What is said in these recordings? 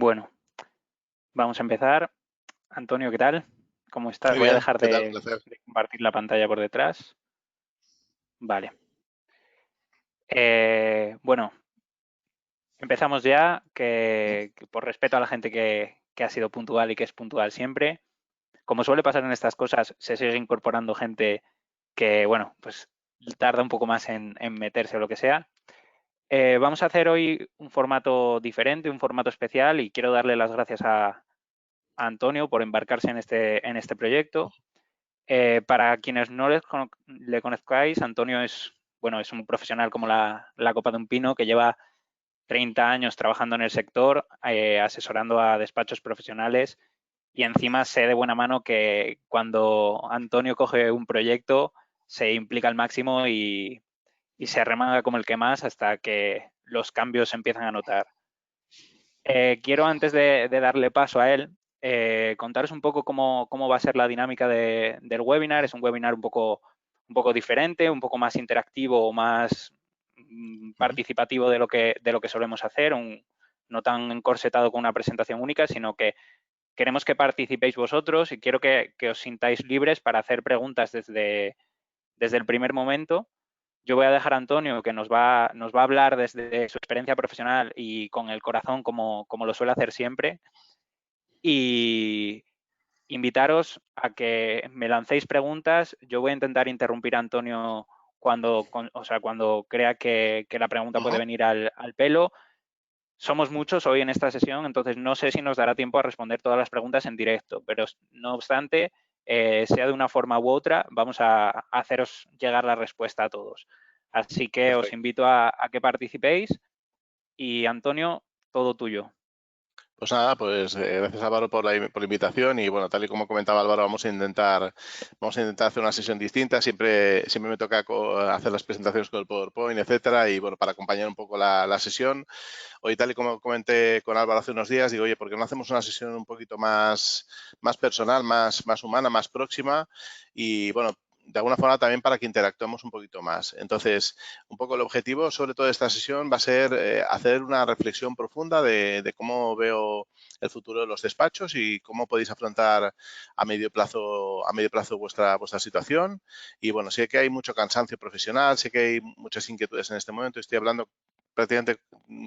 Bueno, vamos a empezar. Antonio, ¿qué tal? ¿Cómo estás? Muy Voy a bien, dejar ¿qué tal? Un de placer. compartir la pantalla por detrás. Vale. Bueno, empezamos ya, que por respeto a la gente que ha sido puntual y que es puntual siempre. Como suele pasar en estas cosas, se sigue incorporando gente que, bueno, pues tarda un poco más en meterse o lo que sea. Vamos a hacer hoy un formato diferente, un formato especial, y quiero darle las gracias a Antonio por embarcarse en este proyecto. Para quienes no le conozcáis, Antonio es, bueno, es un profesional como la copa de un pino, que lleva 30 años trabajando en el sector, asesorando a despachos profesionales, y encima sé de buena mano que cuando Antonio coge un proyecto se implica al máximo y se arremanga como el que más hasta que los cambios se empiezan a notar. Quiero, antes de darle paso a él, contaros un poco cómo va a ser la dinámica del webinar. Es un webinar un poco diferente, un poco más interactivo, más participativo de lo que solemos hacer, no tan encorsetado con una presentación única, sino que queremos que participéis vosotros, y quiero que os sintáis libres para hacer preguntas desde el primer momento. Yo voy a dejar a Antonio, que nos va a hablar desde su experiencia profesional y con el corazón, como lo suele hacer siempre. Y invitaros a que me lancéis preguntas. Yo voy a intentar interrumpir a Antonio cuando crea que la pregunta puede Ujú. venir al pelo. Somos muchos hoy en esta sesión, entonces no sé si nos dará tiempo a responder todas las preguntas en directo, pero no obstante, sea de una forma u otra, vamos a haceros llegar la respuesta a todos. Así que os Perfecto. invito a que participéis, y Antonio, todo tuyo. Pues nada, pues gracias Álvaro por la invitación y bueno, tal y como comentaba Álvaro, vamos a intentar hacer una sesión distinta. Siempre me toca hacer las presentaciones con el PowerPoint, etcétera, y bueno, para acompañar un poco la sesión. Hoy, tal y como comenté con Álvaro hace unos días, digo, oye, ¿por qué no hacemos una sesión un poquito más personal, más humana, más próxima? Y bueno, de alguna forma también para que interactuemos un poquito más. Entonces, un poco el objetivo sobre todo de esta sesión va a ser hacer una reflexión profunda de cómo veo el futuro de los despachos y cómo podéis afrontar a medio plazo vuestra situación. Y bueno, sé que hay mucho cansancio profesional, sé que hay muchas inquietudes en este momento. Estoy hablando prácticamente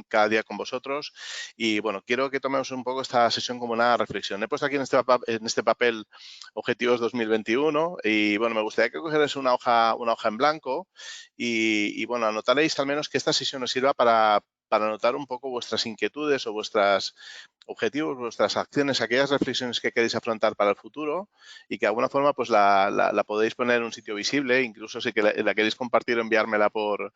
cada día con vosotros y bueno, quiero que tomemos un poco esta sesión como una reflexión. He puesto aquí en este papel objetivos 2021 y bueno, me gustaría que cogierais una hoja en blanco y bueno, anotaréis al menos que esta sesión os sirva para anotar un poco vuestras inquietudes o vuestros objetivos, vuestras acciones, aquellas reflexiones que queréis afrontar para el futuro y que de alguna forma pues la podéis poner en un sitio visible, incluso si que la queréis compartir o enviármela por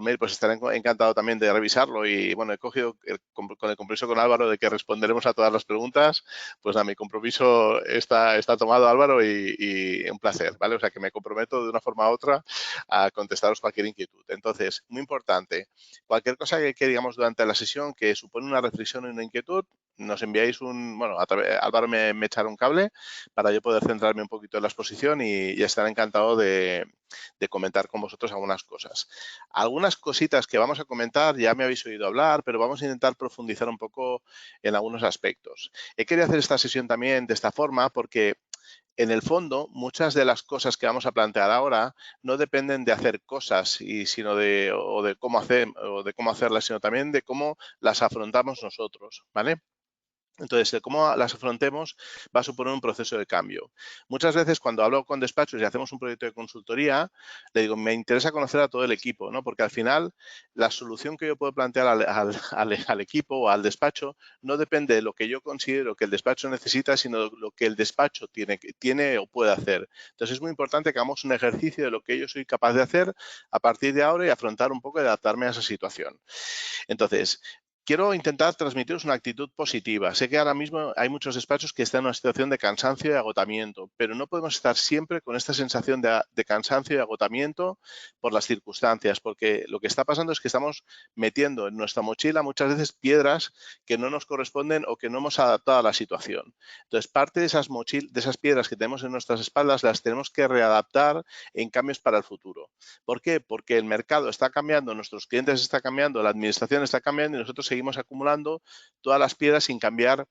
mail, pues estaré encantado también de revisarlo. Y bueno, he cogido con el compromiso con Álvaro de que responderemos a todas las preguntas. Pues nada, mi compromiso está tomado, Álvaro, y un placer, ¿vale? O sea que me comprometo de una forma u otra a contestaros cualquier inquietud. Entonces, muy importante, cualquier cosa que digamos durante la sesión que supone una reflexión y una inquietud, nos enviáis bueno, Álvaro me echará un cable para yo poder centrarme un poquito en la exposición y estaré encantado de comentar con vosotros algunas cosas. Algunas cositas que vamos a comentar ya me habéis oído hablar, pero vamos a intentar profundizar un poco en algunos aspectos. He querido hacer esta sesión también de esta forma porque en el fondo, muchas de las cosas que vamos a plantear ahora no dependen de hacer cosas, o de cómo hacerlas, sino también de cómo las afrontamos nosotros, ¿vale? Entonces, cómo las afrontemos va a suponer un proceso de cambio. Muchas veces cuando hablo con despachos y hacemos un proyecto de consultoría, le digo, me interesa conocer a todo el equipo, ¿no? Porque al final la solución que yo puedo plantear al equipo o al despacho no depende de lo que yo considero que el despacho necesita, sino de lo que el despacho tiene o puede hacer. Entonces, es muy importante que hagamos un ejercicio de lo que yo soy capaz de hacer a partir de ahora y afrontar un poco y adaptarme a esa situación. Entonces, quiero intentar transmitiros una actitud positiva. Sé que ahora mismo hay muchos despachos que están en una situación de cansancio y agotamiento, pero no podemos estar siempre con esta sensación de cansancio y agotamiento por las circunstancias, porque lo que está pasando es que estamos metiendo en nuestra mochila muchas veces piedras que no nos corresponden o que no hemos adaptado a la situación. Entonces, parte de esas piedras que tenemos en nuestras espaldas las tenemos que readaptar en cambios para el futuro. ¿Por qué? Porque el mercado está cambiando, nuestros clientes están cambiando, la administración está cambiando y nosotros seguimos acumulando todas las piedras sin cambiar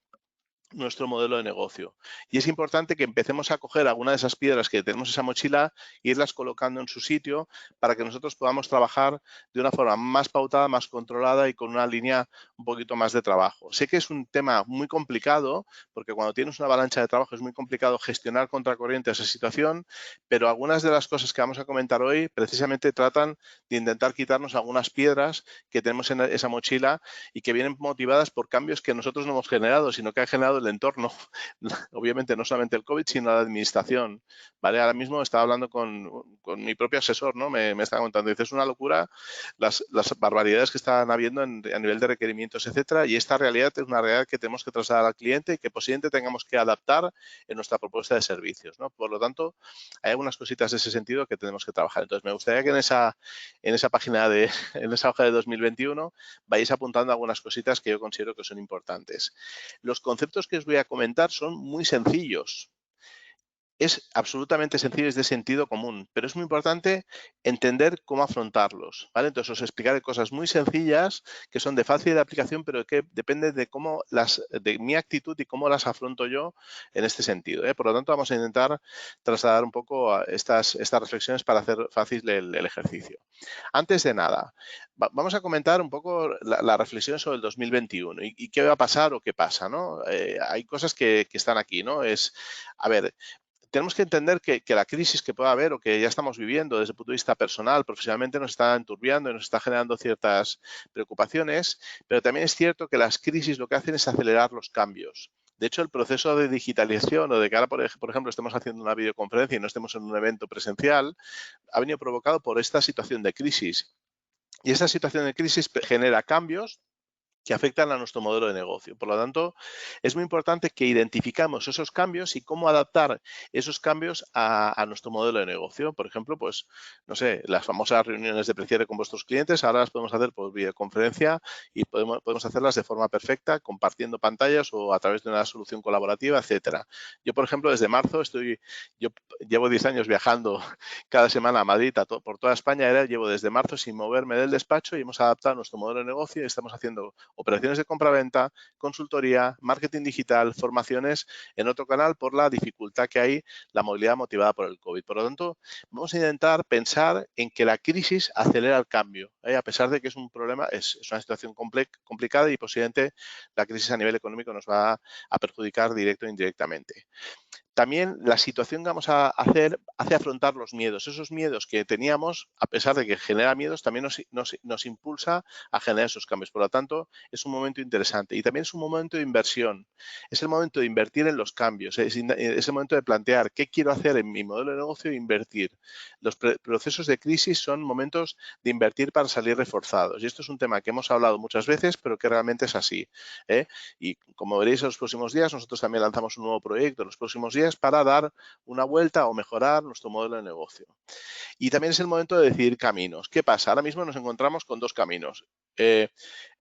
nuestro modelo de negocio. Y es importante que empecemos a coger alguna de esas piedras que tenemos en esa mochila e irlas colocando en su sitio para que nosotros podamos trabajar de una forma más pautada, más controlada y con una línea un poquito más de trabajo. Sé que es un tema muy complicado porque cuando tienes una avalancha de trabajo es muy complicado gestionar contracorriente esa situación, pero algunas de las cosas que vamos a comentar hoy precisamente tratan de intentar quitarnos algunas piedras que tenemos en esa mochila y que vienen motivadas por cambios que nosotros no hemos generado, sino que ha generado el entorno. Obviamente no solamente el COVID, sino la administración. ¿Vale? Ahora mismo estaba hablando con mi propio asesor, ¿no? Me estaba contando, dice, es una locura las barbaridades que están habiendo a nivel de requerimientos, etcétera, y esta realidad es una realidad que tenemos que trasladar al cliente y que posiblemente tengamos que adaptar en nuestra propuesta de servicios, ¿no? Por lo tanto, hay algunas cositas de ese sentido que tenemos que trabajar. Entonces, me gustaría que en esa página en esa hoja de 2021 vais apuntando algunas cositas que yo considero que son importantes. Los conceptos que os voy a comentar son muy sencillos. Es absolutamente sencillo, es de sentido común, pero es muy importante entender cómo afrontarlos, ¿vale? Entonces os explicaré cosas muy sencillas que son de fácil aplicación, pero que depende de de mi actitud y cómo las afronto yo en este sentido, ¿eh? Por lo tanto, vamos a intentar trasladar un poco a estas reflexiones para hacer fácil el ejercicio. Antes de nada, vamos a comentar un poco la reflexión sobre el 2021 y qué va a pasar o qué pasa, ¿no? Hay cosas que están aquí, ¿no? A ver, tenemos que entender que la crisis que pueda haber o que ya estamos viviendo desde el punto de vista personal, profesionalmente, nos está enturbiando y nos está generando ciertas preocupaciones, pero también es cierto que las crisis lo que hacen es acelerar los cambios. De hecho, el proceso de digitalización o de que ahora, por ejemplo, estemos haciendo una videoconferencia y no estemos en un evento presencial, ha venido provocado por esta situación de crisis. Y esta situación de crisis genera cambios que afectan a nuestro modelo de negocio. Por lo tanto, es muy importante que identificamos esos cambios y cómo adaptar esos cambios a nuestro modelo de negocio. Por ejemplo, pues, no sé, las famosas reuniones de precierre con vuestros clientes, ahora las podemos hacer por videoconferencia y podemos hacerlas de forma perfecta, compartiendo pantallas o a través de una solución colaborativa, etcétera. Yo, por ejemplo, desde marzo yo llevo 10 años viajando cada semana a Madrid, por toda España, llevo desde marzo sin moverme del despacho y hemos adaptado nuestro modelo de negocio y estamos haciendo operaciones de compra-venta, consultoría, marketing digital, formaciones en otro canal por la dificultad que hay, la movilidad motivada por el COVID. Por lo tanto, vamos a intentar pensar en que la crisis acelera el cambio, ¿eh? A pesar de que es un problema, es una situación complicada y posiblemente la crisis a nivel económico nos va a perjudicar directo e indirectamente. También la situación que vamos a hacer hace afrontar los miedos. Esos miedos que teníamos, a pesar de que genera miedos, también nos impulsa a generar esos cambios. Por lo tanto, es un momento interesante. Y también es un momento de inversión. Es el momento de invertir en los cambios. Es el momento de plantear qué quiero hacer en mi modelo de negocio e invertir. Los procesos de crisis son momentos de invertir para salir reforzados. Y esto es un tema que hemos hablado muchas veces, pero que realmente es así, ¿eh? Y como veréis en los próximos días, nosotros también lanzamos un nuevo proyecto en los próximos días para dar una vuelta o mejorar nuestro modelo de negocio. Y también es el momento de decidir caminos. ¿Qué pasa? Ahora mismo nos encontramos con dos caminos.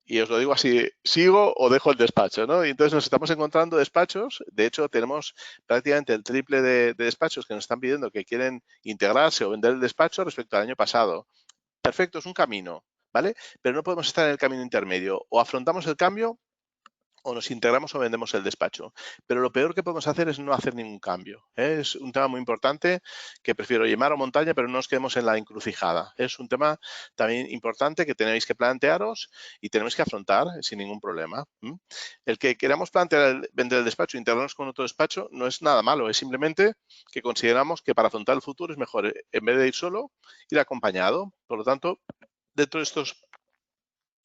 Y os lo digo así, sigo o dejo el despacho, ¿no? Y entonces nos estamos encontrando despachos. De hecho, tenemos prácticamente el triple de despachos que nos están pidiendo que quieren integrarse o vender el despacho respecto al año pasado. Perfecto, es un camino, ¿vale? Pero no podemos estar en el camino intermedio. O afrontamos el cambio o nos integramos o vendemos el despacho. Pero lo peor que podemos hacer es no hacer ningún cambio, ¿eh? Es un tema muy importante que prefiero llamar a montaña, pero no nos quedemos en la encrucijada. Es un tema también importante que tenéis que plantearos y tenemos que afrontar sin ningún problema. El que queramos plantear vender el despacho e integrarnos con otro despacho no es nada malo, es simplemente que consideramos que para afrontar el futuro es mejor, en vez de ir solo, ir acompañado. Por lo tanto, dentro de estos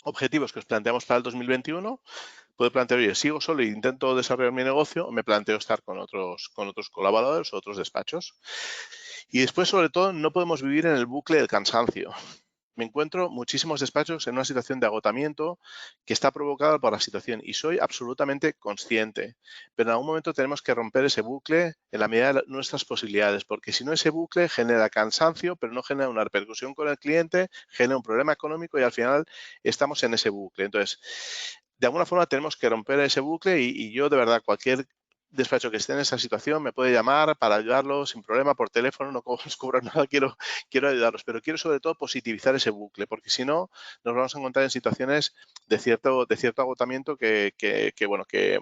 objetivos que os planteamos para el 2021, puedo plantear, oye, sigo solo e intento desarrollar mi negocio o me planteo estar con otros colaboradores o otros despachos. Y después, sobre todo, no podemos vivir en el bucle del cansancio. Me encuentro muchísimos despachos en una situación de agotamiento que está provocada por la situación y soy absolutamente consciente. Pero en algún momento tenemos que romper ese bucle en la medida de nuestras posibilidades, porque si no ese bucle genera cansancio, pero no genera una repercusión con el cliente, genera un problema económico y al final estamos en ese bucle. Entonces, de alguna forma tenemos que romper ese bucle y yo de verdad cualquier despacho que esté en esa situación me puede llamar para ayudarlo sin problema por teléfono, no os cobro nada, quiero ayudarlos, pero quiero sobre todo positivizar ese bucle, porque si no nos vamos a encontrar en situaciones de cierto agotamiento bueno, que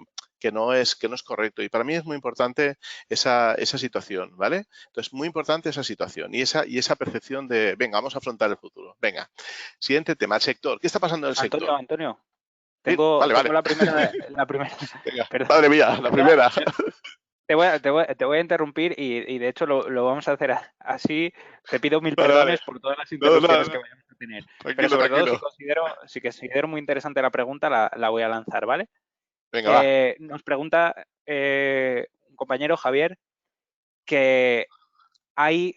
no es correcto. Y para mí es muy importante esa situación, ¿vale? Entonces, muy importante esa situación y esa percepción de, venga, vamos a afrontar el futuro. Venga, siguiente tema, el sector. ¿Qué está pasando en el sector? Antonio, Sí, tengo vale. la primera, Venga, perdón, madre mía, la primera. te voy a interrumpir y de hecho lo vamos a hacer así. Te pido mil Vale. perdones por todas las No, interrupciones que vayamos a tener. Pero tranquilo, sobre todo, tranquilo. si considero muy interesante la pregunta, la voy a lanzar, ¿vale? Venga, va. Nos pregunta un compañero, Javier, que hay,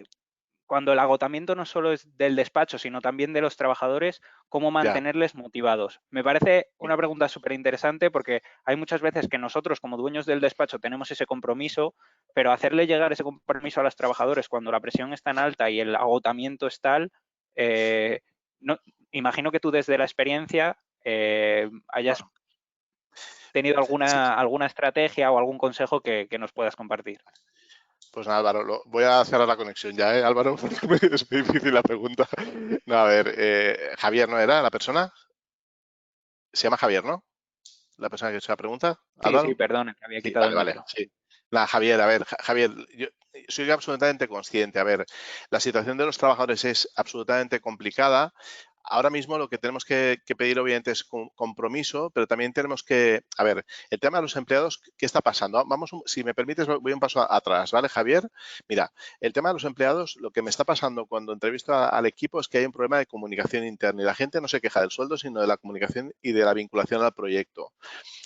cuando el agotamiento no solo es del despacho, sino también de los trabajadores, ¿cómo Ya. mantenerles motivados? Me parece una pregunta súper interesante porque hay muchas veces que nosotros, como dueños del despacho, tenemos ese compromiso, pero hacerle llegar ese compromiso a los trabajadores cuando la presión es tan alta y el agotamiento es tal, no, imagino que tú desde la experiencia hayas Bueno, tenido sí. alguna estrategia o algún consejo que nos puedas compartir. Pues nada, Álvaro, voy a cerrar la conexión ya, ¿eh, Álvaro? Porque es muy difícil la pregunta. No, a ver, Javier, ¿no era la persona? Se llama Javier, ¿no? La persona que ha hecho la pregunta, Sí, Álvaro. perdón, me había Sí, quitado el vale, micro. sí. Nada, Javier, a ver, Javier, yo soy absolutamente consciente. A ver, la situación de los trabajadores es absolutamente complicada. Ahora mismo lo que tenemos que pedir, obviamente, es compromiso, pero también tenemos que, a ver, el tema de los empleados, ¿qué está pasando? Vamos, si me permites, voy un paso atrás, ¿vale, Javier? Mira, el tema de los empleados, lo que me está pasando cuando entrevisto al equipo es que hay un problema de comunicación interna y la gente no se queja del sueldo, sino de la comunicación y de la vinculación al proyecto.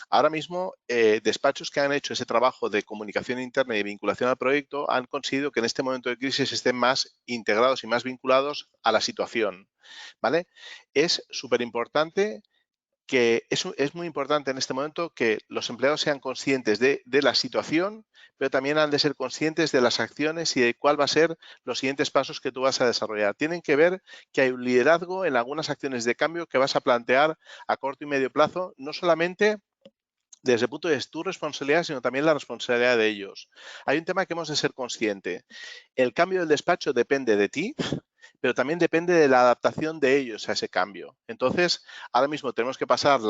Ahora mismo, despachos que han hecho ese trabajo de comunicación interna y vinculación al proyecto han conseguido que en este momento de crisis estén más integrados y más vinculados a la situación, ¿vale? Es súper importante que es muy importante en este momento que los empleados sean conscientes de la situación, pero también han de ser conscientes de las acciones y de cuál va a ser los siguientes pasos que tú vas a desarrollar. Tienen que ver que hay un liderazgo en algunas acciones de cambio que vas a plantear a corto y medio plazo, no solamente desde el punto de tu responsabilidad, sino también la responsabilidad de ellos. Hay un tema que hemos de ser consciente. El cambio del despacho depende de ti, pero también depende de la adaptación de ellos a ese cambio. Entonces, ahora mismo tenemos que pasar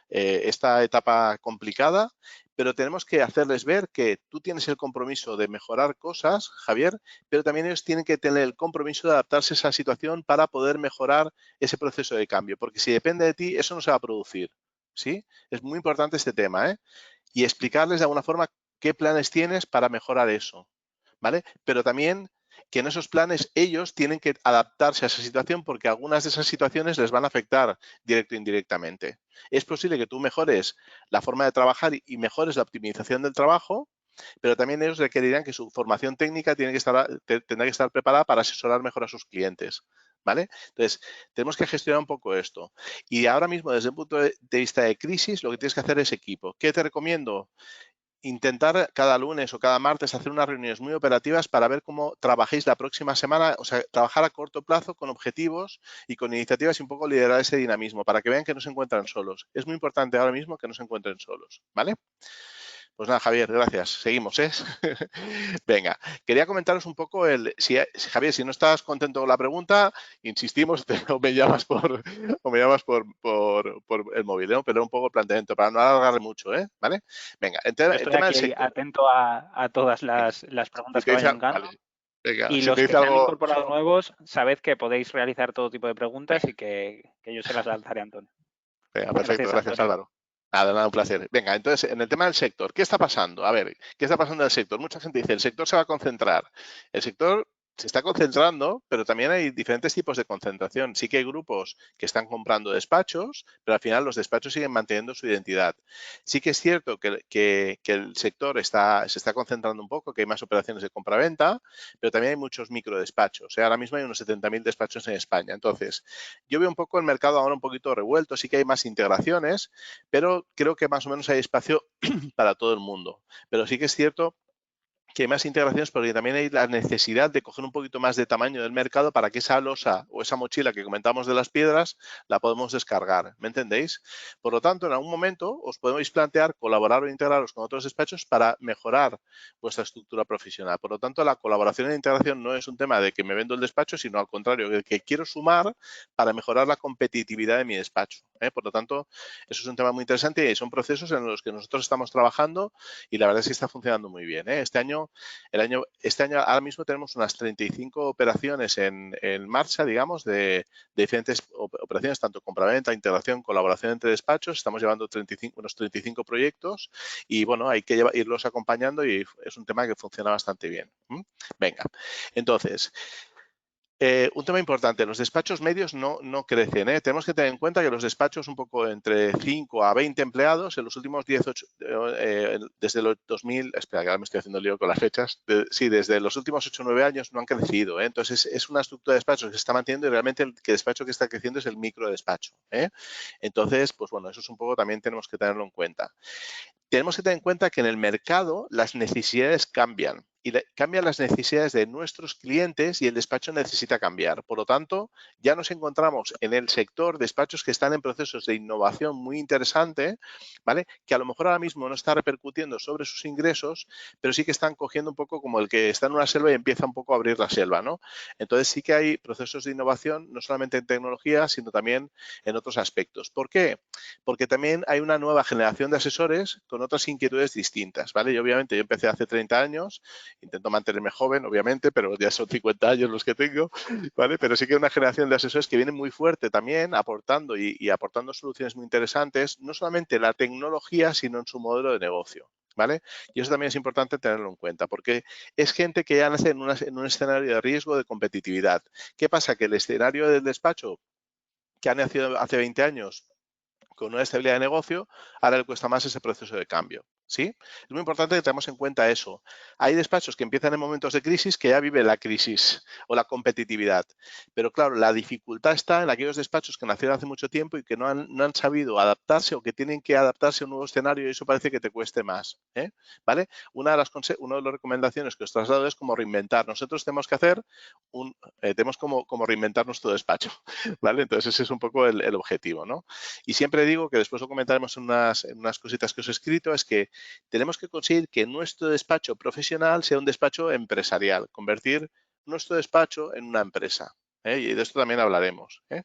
esta etapa complicada, pero tenemos que hacerles ver que tú tienes el compromiso de mejorar cosas, Javier, pero también ellos tienen que tener el compromiso de adaptarse a esa situación para poder mejorar ese proceso de cambio, porque si depende de ti, eso no se va a producir. ¿Sí? Es muy importante este tema, ¿eh? Y explicarles de alguna forma qué planes tienes para mejorar eso, ¿vale? Pero también que en esos planes ellos tienen que adaptarse a esa situación porque algunas de esas situaciones les van a afectar directo e indirectamente. Es posible que tú mejores la forma de trabajar y mejores la optimización del trabajo, pero también ellos requerirán que su formación técnica tendrá que estar preparada para asesorar mejor a sus clientes. ¿Vale? Entonces, tenemos que gestionar un poco esto. Y ahora mismo, desde el punto de vista de crisis, lo que tienes que hacer es equipo. ¿Qué te recomiendo? Intentar cada lunes o cada martes hacer unas reuniones muy operativas para ver cómo trabajéis la próxima semana, o sea, trabajar a corto plazo con objetivos y con iniciativas y un poco liderar ese dinamismo para que vean que no se encuentran solos. Es muy importante ahora mismo que no se encuentren solos, ¿vale? Pues nada, Javier, gracias. Seguimos, ¿eh? Venga, quería comentaros un poco Javier, si no estás contento con la pregunta, insistimos, o me llamas por el móvil, ¿no? Pero un poco el planteamiento, para no alargarle mucho, ¿eh? ¿Vale? Venga, Yo el estoy tema del aquí sector. atento a todas Venga, las si preguntas que te dice, vayan llegando. vale, venga, Y si te los que dice se han algo, incorporado nuevos, sabed que podéis realizar todo tipo de preguntas venga, y que yo se las lanzaré a Antonio. venga, perfecto, Gracias, gracias Antonio. Álvaro. Nada, un placer. Venga, entonces, en el tema del sector, ¿qué está pasando? A ver, ¿qué está pasando en el sector? Mucha gente dice, el sector se va a concentrar. El sector se está concentrando, pero también hay diferentes tipos de concentración. Sí que hay grupos que están comprando despachos, pero al final los despachos siguen manteniendo su identidad. Sí que es cierto que el sector se está concentrando un poco, que hay más operaciones de compraventa, pero también hay muchos microdespachos. O sea, ahora mismo hay unos 70.000 despachos en España. Entonces, yo veo un poco el mercado ahora un poquito revuelto, sí que hay más integraciones, pero creo que más o menos hay espacio para todo el mundo. Pero sí que es cierto que hay más integraciones porque también hay la necesidad de coger un poquito más de tamaño del mercado para que esa losa o esa mochila que comentamos de las piedras la podemos descargar, ¿me entendéis? Por lo tanto, en algún momento os podéis plantear colaborar o integraros con otros despachos para mejorar vuestra estructura profesional. Por lo tanto, la colaboración e integración no es un tema de que me vendo el despacho, sino al contrario, de que quiero sumar para mejorar la competitividad de mi despacho, ¿eh? Por lo tanto, eso es un tema muy interesante y son procesos en los que nosotros estamos trabajando y la verdad es que está funcionando muy bien, ¿eh? Este año ahora mismo tenemos unas 35 operaciones en marcha, digamos, de diferentes operaciones, tanto compraventa, integración, colaboración entre despachos. Estamos llevando unos 35 proyectos y, bueno, hay que irlos acompañando y es un tema que funciona bastante bien. Venga, entonces, un tema importante, los despachos medios no crecen, ¿eh? Tenemos que tener en cuenta que los despachos un poco entre 5 a 20 empleados en los últimos 18, desde los 2000, espera que ahora me estoy haciendo lío con las fechas, sí, desde los últimos 8 o 9 años no han crecido, ¿eh? Entonces es una estructura de despachos que se está manteniendo y realmente el despacho que está creciendo es el micro despacho, ¿eh? Entonces, pues bueno, eso es un poco también tenemos que tenerlo en cuenta. Tenemos que tener en cuenta que en el mercado las necesidades cambian y cambian las necesidades de nuestros clientes y el despacho necesita cambiar. Por lo tanto, ya nos encontramos en el sector despachos que están en procesos de innovación muy interesante, ¿vale? Que a lo mejor ahora mismo no está repercutiendo sobre sus ingresos, pero sí que están cogiendo un poco como el que está en una selva y empieza un poco a abrir la selva, ¿no? Entonces sí que hay procesos de innovación, no solamente en tecnología, sino también en otros aspectos. ¿Por qué? Porque también hay una nueva generación de asesores con otras inquietudes distintas, ¿vale? Y obviamente yo empecé hace 30 años, intento mantenerme joven, obviamente, pero ya son 50 años los que tengo, ¿vale? Pero sí que hay una generación de asesores que vienen muy fuerte también, aportando y aportando soluciones muy interesantes, no solamente en la tecnología, sino en su modelo de negocio, ¿vale? Y eso también es importante tenerlo en cuenta, porque es gente que ya nace en un escenario de riesgo de competitividad. ¿Qué pasa? Que el escenario del despacho que ha nacido hace 20 años con una estabilidad de negocio, ahora le cuesta más ese proceso de cambio. ¿Sí? Es muy importante que tengamos en cuenta eso. Hay despachos que empiezan en momentos de crisis que ya viven la crisis o la competitividad. Pero claro, la dificultad está en aquellos despachos que nacieron hace mucho tiempo y que no han sabido adaptarse o que tienen que adaptarse a un nuevo escenario y eso parece que te cueste más, ¿eh? ¿Vale? Una de las recomendaciones que os traslado es como reinventar. Nosotros tenemos que hacer tenemos como reinventar nuestro despacho, ¿vale? Entonces ese es un poco el objetivo, ¿no? Y siempre digo que después lo comentaremos en unas cositas que os he escrito, es que tenemos que conseguir que nuestro despacho profesional sea un despacho empresarial, convertir nuestro despacho en una empresa, ¿eh? Y de esto también hablaremos, ¿eh?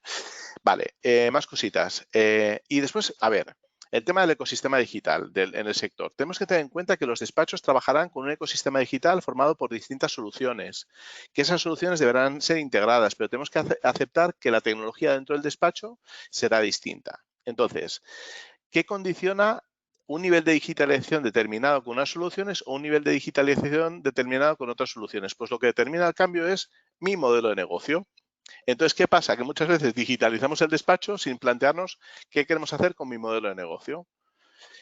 Vale, más cositas. Y después, a ver, el tema del ecosistema digital en el sector. Tenemos que tener en cuenta que los despachos trabajarán con un ecosistema digital formado por distintas soluciones, que esas soluciones deberán ser integradas, pero tenemos que aceptar que la tecnología dentro del despacho será distinta. Entonces, ¿qué condiciona un nivel de digitalización determinado con unas soluciones o un nivel de digitalización determinado con otras soluciones? Pues lo que determina el cambio es mi modelo de negocio. Entonces, ¿qué pasa? Que muchas veces digitalizamos el despacho sin plantearnos qué queremos hacer con mi modelo de negocio.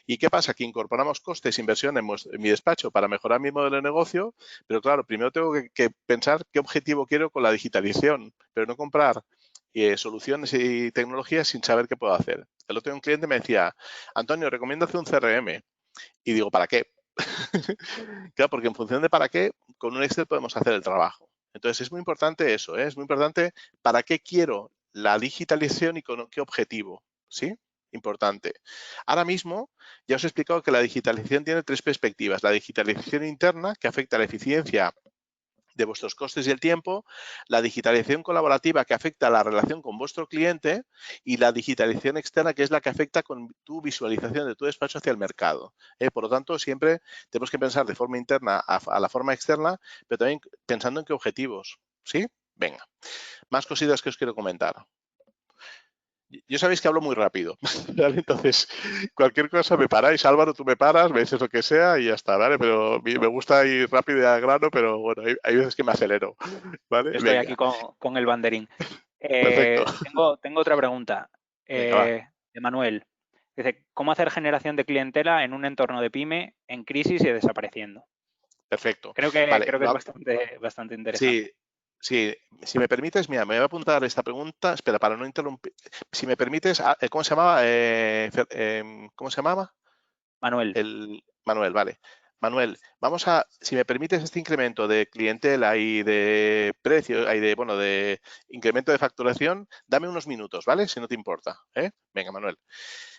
¿Y qué pasa? Que incorporamos costes, inversión en mi despacho para mejorar mi modelo de negocio, pero claro, primero tengo que pensar qué objetivo quiero con la digitalización, pero no comprar soluciones y tecnologías sin saber qué puedo hacer. El otro día un cliente me decía, Antonio, recomiendo hacer un CRM. Y digo, ¿para qué? Claro, porque en función de para qué, con un Excel podemos hacer el trabajo. Entonces es muy importante eso, ¿eh? Es muy importante para qué quiero la digitalización y con qué objetivo, ¿sí? Importante. Ahora mismo ya os he explicado que la digitalización tiene tres perspectivas. La digitalización interna, que afecta a la eficiencia de vuestros costes y el tiempo, la digitalización colaborativa que afecta a la relación con vuestro cliente y la digitalización externa que es la que afecta con tu visualización de tu despacho hacia el mercado. Por lo tanto, siempre tenemos que pensar de forma interna a la forma externa, pero también pensando en qué objetivos. ¿Sí? Venga, más cositas que os quiero comentar. Yo sabéis que hablo muy rápido, ¿vale? Entonces, cualquier cosa me paráis, Álvaro, tú me paras, me dices lo que sea y ya está, ¿vale? Pero me gusta ir rápido y al grano, pero bueno, hay veces que me acelero, ¿vale? Yo estoy aquí Venga, con el banderín. perfecto. Tengo otra pregunta Venga, va, de Manuel. Dice, ¿cómo hacer generación de clientela en un entorno de pyme en crisis y desapareciendo? perfecto. Vale, Creo que es bastante sí, interesante. sí, si me permites, mira, me voy a apuntar esta pregunta, espera, para no interrumpir. Si me permites, ¿cómo se llamaba? ¿Cómo se llamaba? Manuel, El Manuel, vale. Manuel, vamos a, si me permites este incremento de clientela y de precio, de incremento de facturación, dame unos minutos, ¿vale? Si no te importa, ¿eh? Venga, Manuel.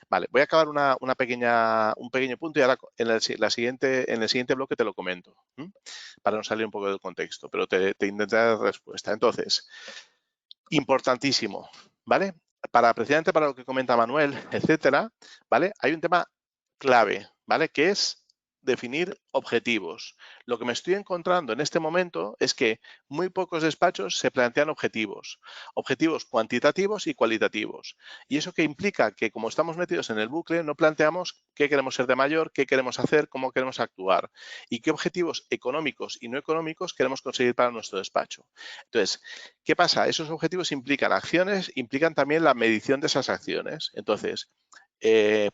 Vale, voy a acabar un pequeño punto y ahora en el siguiente bloque te lo comento, ¿m? Para no salir un poco del contexto, pero te intentaré dar respuesta. Entonces, importantísimo, ¿vale? Precisamente para lo que comenta Manuel, etcétera, ¿vale? Hay un tema clave, ¿vale? Que es definir objetivos. Lo que me estoy encontrando en este momento es que muy pocos despachos se plantean objetivos, objetivos cuantitativos y cualitativos. ¿Y eso qué implica? Que como estamos metidos en el bucle, no planteamos qué queremos ser de mayor, qué queremos hacer, cómo queremos actuar y qué objetivos económicos y no económicos queremos conseguir para nuestro despacho. Entonces, ¿qué pasa? Esos objetivos implican acciones, implican también la medición de esas acciones. Entonces,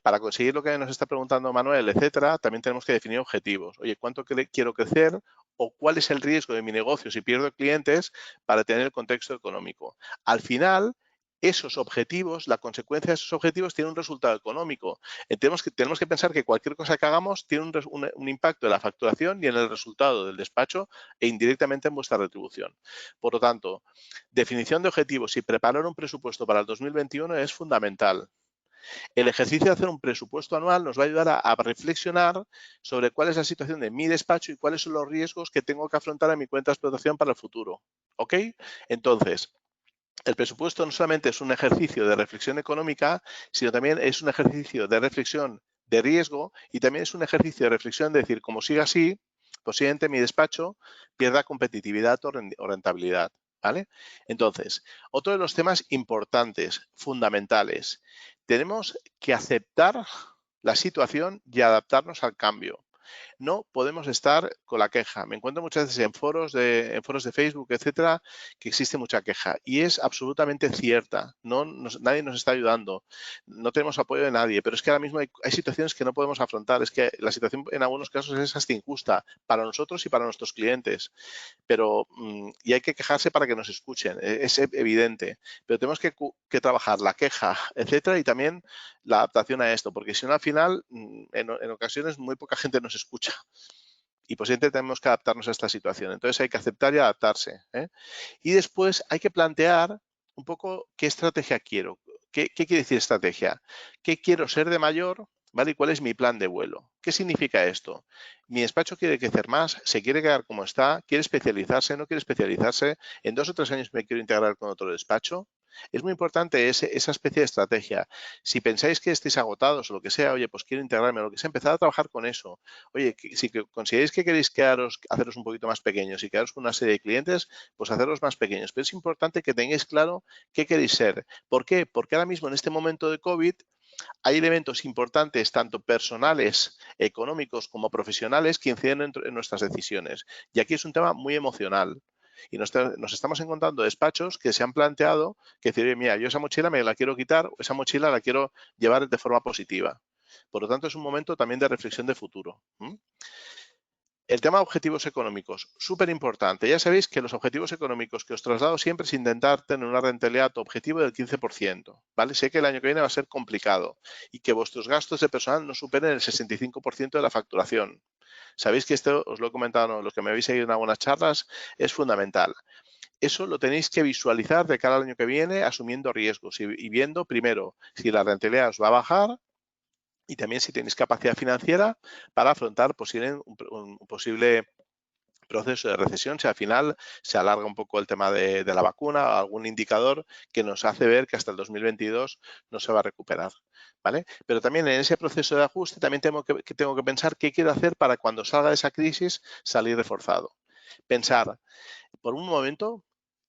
para conseguir lo que nos está preguntando Manuel, etcétera, también tenemos que definir objetivos. Oye, ¿cuánto quiero crecer? ¿O cuál es el riesgo de mi negocio si pierdo clientes para tener el contexto económico? Al final, esos objetivos, la consecuencia de esos objetivos tiene un resultado económico. Tenemos que pensar que cualquier cosa que hagamos tiene un impacto en la facturación y en el resultado del despacho e indirectamente en vuestra retribución. Por lo tanto, definición de objetivos y preparar un presupuesto para el 2021 es fundamental. El ejercicio de hacer un presupuesto anual nos va a ayudar a reflexionar sobre cuál es la situación de mi despacho y cuáles son los riesgos que tengo que afrontar en mi cuenta de explotación para el futuro. ¿Ok? Entonces, el presupuesto no solamente es un ejercicio de reflexión económica, sino también es un ejercicio de reflexión de riesgo y también es un ejercicio de reflexión de decir, como siga así, posiblemente mi despacho pierda competitividad o rentabilidad. ¿Vale? Entonces, otro de los temas importantes, fundamentales, tenemos que aceptar la situación y adaptarnos al cambio. No podemos estar con la queja. Me encuentro muchas veces en foros de Facebook, etcétera, que existe mucha queja y es absolutamente cierta. Nadie nos está ayudando, no tenemos apoyo de nadie, pero es que ahora mismo hay situaciones que no podemos afrontar. Es que la situación en algunos casos es hasta injusta para nosotros y para nuestros clientes. Y hay que quejarse para que nos escuchen, es evidente, pero tenemos que trabajar la queja, etcétera, y también la adaptación a esto, porque si no al final, en ocasiones muy poca gente nos escucha y posiblemente tenemos que adaptarnos a esta situación. Entonces hay que aceptar y adaptarse, ¿eh? Y después hay que plantear un poco qué estrategia quiero. ¿Qué quiere decir estrategia? ¿Qué quiero ser de mayor? ¿Vale? ¿Y cuál es mi plan de vuelo? ¿Qué significa esto? Mi despacho quiere crecer más, se quiere quedar como está, quiere especializarse, no quiere especializarse. En 2 o 3 años me quiero integrar con otro despacho. Es muy importante esa especie de estrategia. Si pensáis que estéis agotados o lo que sea, oye, pues quiero integrarme o lo que sea, empezad a trabajar con eso. Oye, si consideráis que queréis haceros un poquito más pequeños y quedaros con una serie de clientes, pues hacerlos más pequeños. Pero es importante que tengáis claro qué queréis ser. ¿Por qué? Porque ahora mismo en este momento de COVID hay elementos importantes, tanto personales, económicos como profesionales, que inciden en nuestras decisiones. Y aquí es un tema muy emocional. Y nos estamos encontrando despachos que se han planteado que decir, mira, yo esa mochila me la quiero quitar, esa mochila la quiero llevar de forma positiva. Por lo tanto, es un momento también de reflexión de futuro. El tema de objetivos económicos, súper importante. Ya sabéis que los objetivos económicos que os traslado siempre es intentar tener una rentabilidad objetivo del 15%, ¿vale? Sé que el año que viene va a ser complicado y que vuestros gastos de personal no superen el 65% de la facturación. Sabéis que esto, os lo he comentado, ¿no? Los que me habéis seguido en algunas charlas, es fundamental. Eso lo tenéis que visualizar de cara al año que viene, asumiendo riesgos y viendo primero si la rentabilidad os va a bajar y también si tenéis capacidad financiera para afrontar un posible proceso de recesión, si al final se alarga un poco el tema de la vacuna o algún indicador que nos hace ver que hasta el 2022 no se va a recuperar. ¿Vale? Pero también en ese proceso de ajuste también tengo que pensar qué quiero hacer para cuando salga de esa crisis salir reforzado. Pensar, por un momento,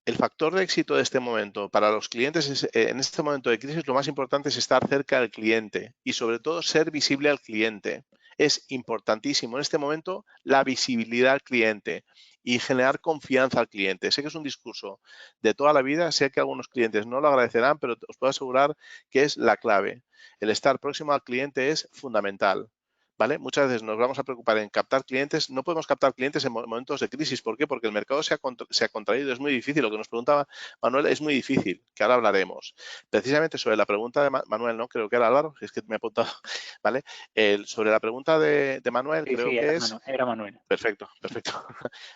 el factor de éxito de este momento para los clientes en este momento de crisis lo más importante es estar cerca del cliente y sobre todo ser visible al cliente. Es importantísimo en este momento la visibilidad al cliente y generar confianza al cliente. Sé que es un discurso de toda la vida, sé que algunos clientes no lo agradecerán, pero os puedo asegurar que es la clave. El estar próximo al cliente es fundamental. ¿vale? Muchas veces nos vamos a preocupar en captar clientes. No podemos captar clientes en momentos de crisis. ¿Por qué? Porque el mercado se ha contraído. Es muy difícil. Lo que nos preguntaba Manuel es muy difícil, que ahora hablaremos. Precisamente sobre la pregunta de Manuel, ¿no? Creo que era Álvaro, si es que me he apuntado, ¿vale? Sobre la pregunta de Manuel, Sí, creo sí, que es... Era Manuel. Perfecto, perfecto.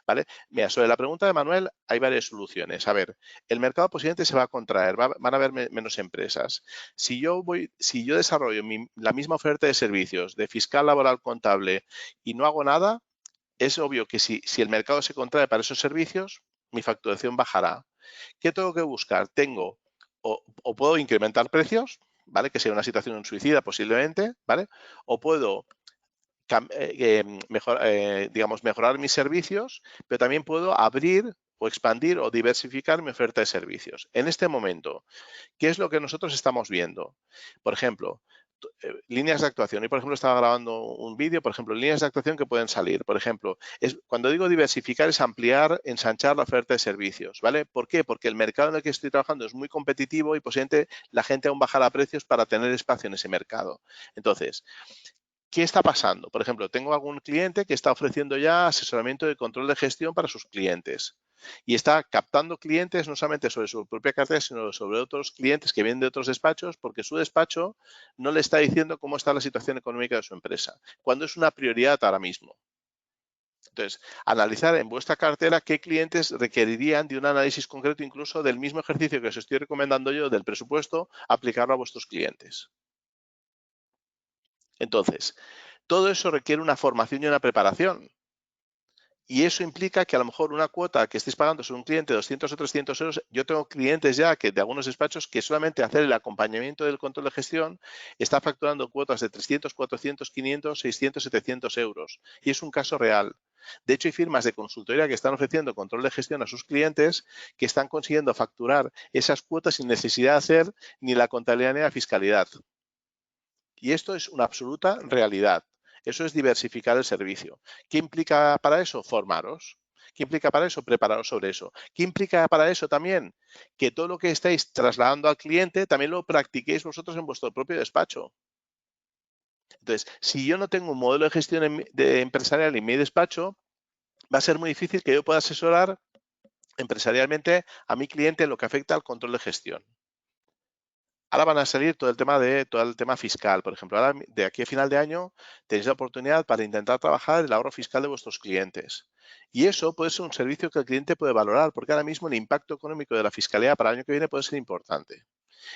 ¿Vale? Mira, sobre la pregunta de Manuel hay varias soluciones. A ver, el mercado posiblemente se va a contraer, van a haber menos empresas. Si yo desarrollo la misma oferta de servicios de fiscal, laboral, contable y no hago nada, es obvio que si el mercado se contrae para esos servicios, mi facturación bajará. ¿Qué tengo que buscar? O puedo incrementar precios, ¿vale? Que sea una situación suicida posiblemente, ¿vale? O puedo mejorar mis servicios, pero también puedo abrir o expandir o diversificar mi oferta de servicios. En este momento, ¿qué es lo que nosotros estamos viendo? Por ejemplo, líneas de actuación. Y, por ejemplo, estaba grabando un vídeo, por ejemplo, líneas de actuación que pueden salir. Por ejemplo, cuando digo diversificar es ampliar, ensanchar la oferta de servicios, ¿vale? ¿Por qué? Porque el mercado en el que estoy trabajando es muy competitivo y posiblemente la gente aún bajará precios para tener espacio en ese mercado. Entonces, ¿qué está pasando? Por ejemplo, tengo algún cliente que está ofreciendo ya asesoramiento de control de gestión para sus clientes y está captando clientes no solamente sobre su propia cartera, sino sobre otros clientes que vienen de otros despachos porque su despacho no le está diciendo cómo está la situación económica de su empresa, cuando es una prioridad ahora mismo. Entonces, analizar en vuestra cartera qué clientes requerirían de un análisis concreto, incluso del mismo ejercicio que os estoy recomendando yo del presupuesto, aplicarlo a vuestros clientes. Entonces, todo eso requiere una formación y una preparación. Y eso implica que a lo mejor una cuota que estéis pagando sobre un cliente de 200 o 300 euros, yo tengo clientes ya que de algunos despachos que solamente hacer el acompañamiento del control de gestión está facturando cuotas de 300, 400, 500, 600, 700 euros. Y es un caso real. De hecho, hay firmas de consultoría que están ofreciendo control de gestión a sus clientes que están consiguiendo facturar esas cuotas sin necesidad de hacer ni la contabilidad ni la fiscalidad. Y esto es una absoluta realidad. Eso es diversificar el servicio. ¿Qué implica para eso? Formaros. ¿Qué implica para eso? Prepararos sobre eso. ¿Qué implica para eso también? Que todo lo que estáis trasladando al cliente también lo practiquéis vosotros en vuestro propio despacho. Entonces, si yo no tengo un modelo de gestión empresarial en mi despacho, va a ser muy difícil que yo pueda asesorar empresarialmente a mi cliente en lo que afecta al control de gestión. Ahora van a salir todo el tema fiscal. Por ejemplo, ahora de aquí a final de año tenéis la oportunidad para intentar trabajar el ahorro fiscal de vuestros clientes. Y eso puede ser un servicio que el cliente puede valorar, porque ahora mismo el impacto económico de la fiscalidad para el año que viene puede ser importante.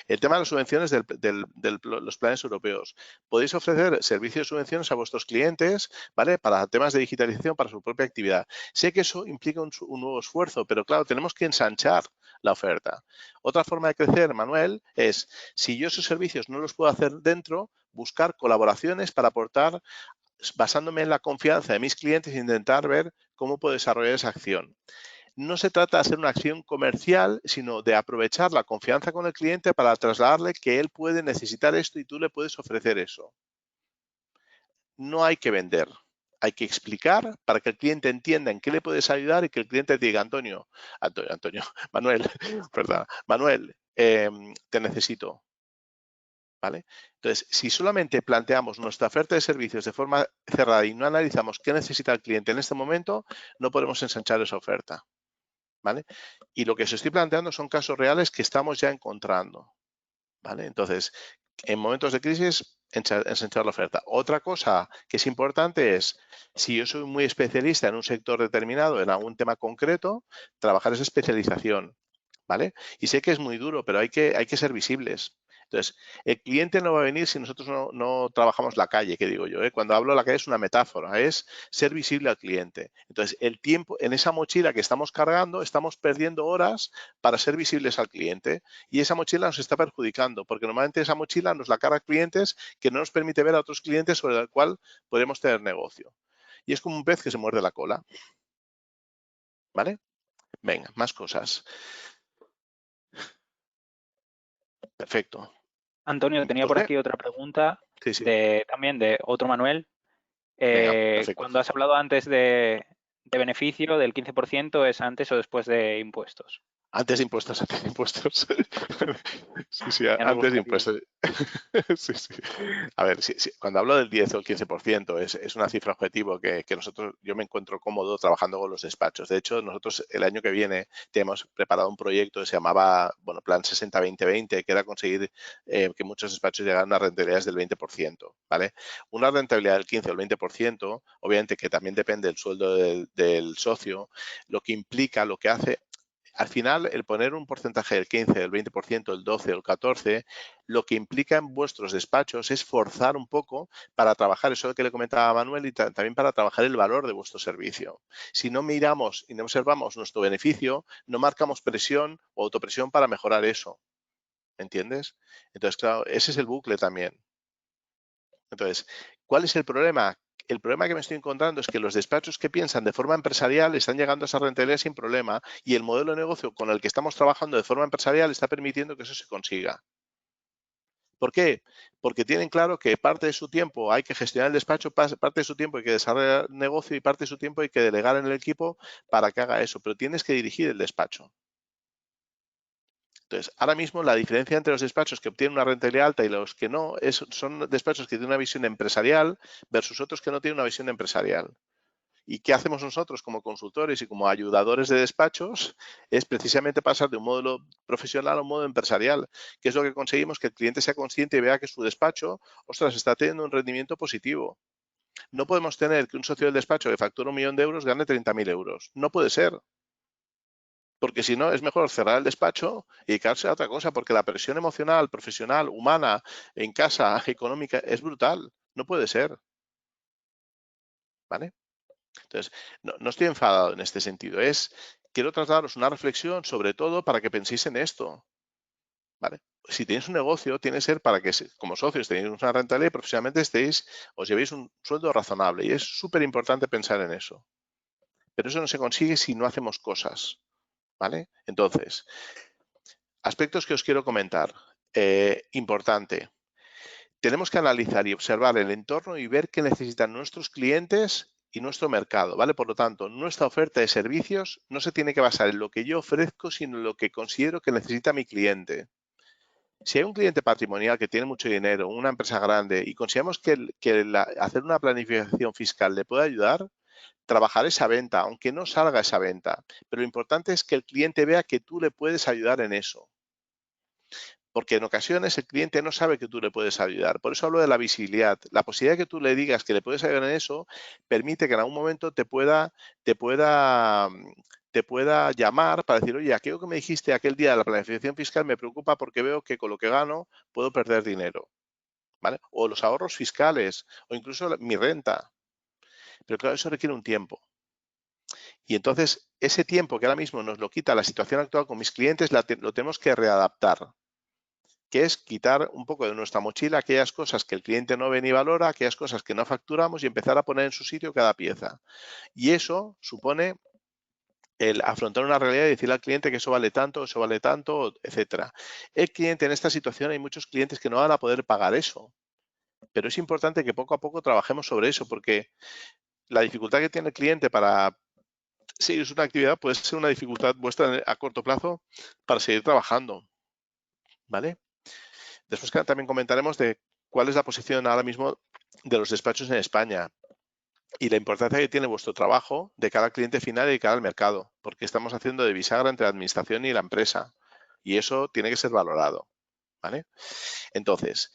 El tema de las subvenciones de los planes europeos. Podéis ofrecer servicios de subvenciones a vuestros clientes, ¿vale? Para temas de digitalización, para su propia actividad. Sé que eso implica un nuevo esfuerzo, pero claro, tenemos que ensanchar la oferta. Otra forma de crecer, Manuel, es si yo esos servicios no los puedo hacer dentro, buscar colaboraciones para aportar basándome en la confianza de mis clientes e intentar ver cómo puedo desarrollar esa acción. No se trata de hacer una acción comercial, sino de aprovechar la confianza con el cliente para trasladarle que él puede necesitar esto y tú le puedes ofrecer eso. No hay que vender, hay que explicar para que el cliente entienda en qué le puedes ayudar y que el cliente te diga, Manuel, perdón, Manuel, te necesito. ¿Vale? Entonces, si solamente planteamos nuestra oferta de servicios de forma cerrada y no analizamos qué necesita el cliente en este momento, no podemos ensanchar esa oferta. ¿Vale? Y lo que os estoy planteando son casos reales que estamos ya encontrando. ¿Vale? Entonces, en momentos de crisis, ensanchar la oferta. Otra cosa que es importante es, si yo soy muy especialista en un sector determinado, en algún tema concreto, trabajar esa especialización. ¿Vale? Y sé que es muy duro, pero hay que ser visibles. Entonces, el cliente no va a venir si nosotros no trabajamos la calle, que digo yo. Cuando hablo de la calle es una metáfora, es ser visible al cliente. Entonces, el tiempo, en esa mochila que estamos cargando, estamos perdiendo horas para ser visibles al cliente y esa mochila nos está perjudicando, porque normalmente esa mochila nos la carga clientes que no nos permite ver a otros clientes sobre el cual podemos tener negocio. Y es como un pez que se muerde la cola. ¿Vale? Venga, más cosas. Perfecto. Antonio, tenía por José. aquí otra pregunta Sí, sí. también de otro Manuel. Venga, perfecto. Cuando has hablado antes de beneficio del 15%, ¿es antes o después de impuestos? Antes de impuestos, antes de impuestos. Sí, sí, Ya nos antes de gustaría. impuestos. Sí, sí. A ver, cuando hablo del 10 o el 15% es una cifra objetivo que nosotros, yo me encuentro cómodo trabajando con los despachos. De hecho, nosotros el año que viene tenemos preparado un proyecto que se llamaba, bueno, Plan 60-20-20, que era conseguir que muchos despachos llegaran a rentabilidades del 20%, ¿vale? Una rentabilidad del 15 o el 20%, obviamente que también depende del sueldo del socio, lo que implica, lo que hace, al final, el poner un porcentaje del 15, del 20%, el 12 o el 14, lo que implica en vuestros despachos es forzar un poco para trabajar eso que le comentaba Manuel y también para trabajar el valor de vuestro servicio. Si no miramos y no observamos nuestro beneficio, no marcamos presión o autopresión para mejorar eso. ¿Entiendes? Entonces, claro, ese es el bucle también. Entonces, ¿cuál es el problema? El problema que me estoy encontrando es que los despachos que piensan de forma empresarial están llegando a esa rentabilidad sin problema y el modelo de negocio con el que estamos trabajando de forma empresarial está permitiendo que eso se consiga. ¿Por qué? Porque tienen claro que parte de su tiempo hay que gestionar el despacho, parte de su tiempo hay que desarrollar el negocio y parte de su tiempo hay que delegar en el equipo para que haga eso, pero tienes que dirigir el despacho. Entonces, ahora mismo la diferencia entre los despachos que obtienen una rentabilidad alta y los que no son despachos que tienen una visión empresarial versus otros que no tienen una visión empresarial. ¿Y qué hacemos nosotros como consultores y como ayudadores de despachos? Es precisamente pasar de un modelo profesional a un modo empresarial, que es lo que conseguimos que el cliente sea consciente y vea que su despacho, ostras, está teniendo un rendimiento positivo. No podemos tener que un socio del despacho que factura 1.000.000 de euros gane 30.000 euros. No puede ser. Porque si no, es mejor cerrar el despacho y dedicarse a otra cosa, porque la presión emocional, profesional, humana, en casa, económica, es brutal. No puede ser. ¿Vale? Entonces, no estoy enfadado en este sentido. Quiero trasladaros una reflexión sobre todo para que penséis en esto. ¿Vale? Si tenéis un negocio, tiene que ser para que como socios tenéis una rentabilidad y profesionalmente os llevéis un sueldo razonable. Y es súper importante pensar en eso. Pero eso no se consigue si no hacemos cosas. ¿Vale? Entonces, aspectos que os quiero comentar. Importante. Tenemos que analizar y observar el entorno y ver qué necesitan nuestros clientes y nuestro mercado, ¿vale? Por lo tanto, nuestra oferta de servicios no se tiene que basar en lo que yo ofrezco, sino en lo que considero que necesita mi cliente. Si hay un cliente patrimonial que tiene mucho dinero, una empresa grande, y consideramos que hacer una planificación fiscal le puede ayudar, trabajar esa venta, aunque no salga esa venta. Pero lo importante es que el cliente vea que tú le puedes ayudar en eso. Porque en ocasiones el cliente no sabe que tú le puedes ayudar. Por eso hablo de la visibilidad. La posibilidad de que tú le digas que le puedes ayudar en eso permite que en algún momento te pueda, te pueda llamar para decir, oye, aquello que me dijiste aquel día de la planificación fiscal me preocupa porque veo que con lo que gano puedo perder dinero. ¿Vale? O los ahorros fiscales, o incluso mi renta. Pero claro, eso requiere un tiempo. Y entonces, ese tiempo que ahora mismo nos lo quita la situación actual con mis clientes, lo tenemos que readaptar, que es quitar un poco de nuestra mochila aquellas cosas que el cliente no ve ni valora, aquellas cosas que no facturamos y empezar a poner en su sitio cada pieza. Y eso supone el afrontar una realidad y decirle al cliente que eso vale tanto, etcétera. El cliente en esta situación, hay muchos clientes que no van a poder pagar eso, pero es importante que poco a poco trabajemos sobre eso, porque la dificultad que tiene el cliente para seguir una actividad puede ser una dificultad vuestra a corto plazo para seguir trabajando, ¿vale? Después también comentaremos de cuál es la posición ahora mismo de los despachos en España y la importancia que tiene vuestro trabajo de cara al cliente final y de cara al mercado, porque estamos haciendo de bisagra entre la administración y la empresa y eso tiene que ser valorado, ¿vale? Entonces,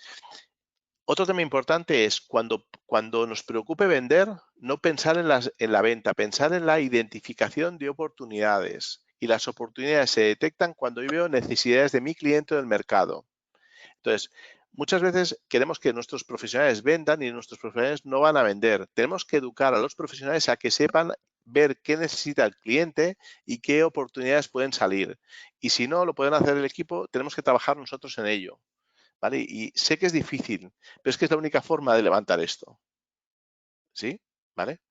otro tema importante es cuando nos preocupe vender, no pensar en la venta, pensar en la identificación de oportunidades. Y las oportunidades se detectan cuando yo veo necesidades de mi cliente o del mercado. Entonces, muchas veces queremos que nuestros profesionales vendan y nuestros profesionales no van a vender. Tenemos que educar a los profesionales a que sepan ver qué necesita el cliente y qué oportunidades pueden salir. Y si no lo pueden hacer el equipo, tenemos que trabajar nosotros en ello. ¿Vale? Y sé que es difícil, pero es que es la única forma de levantar esto. ¿Sí? ¿Vale?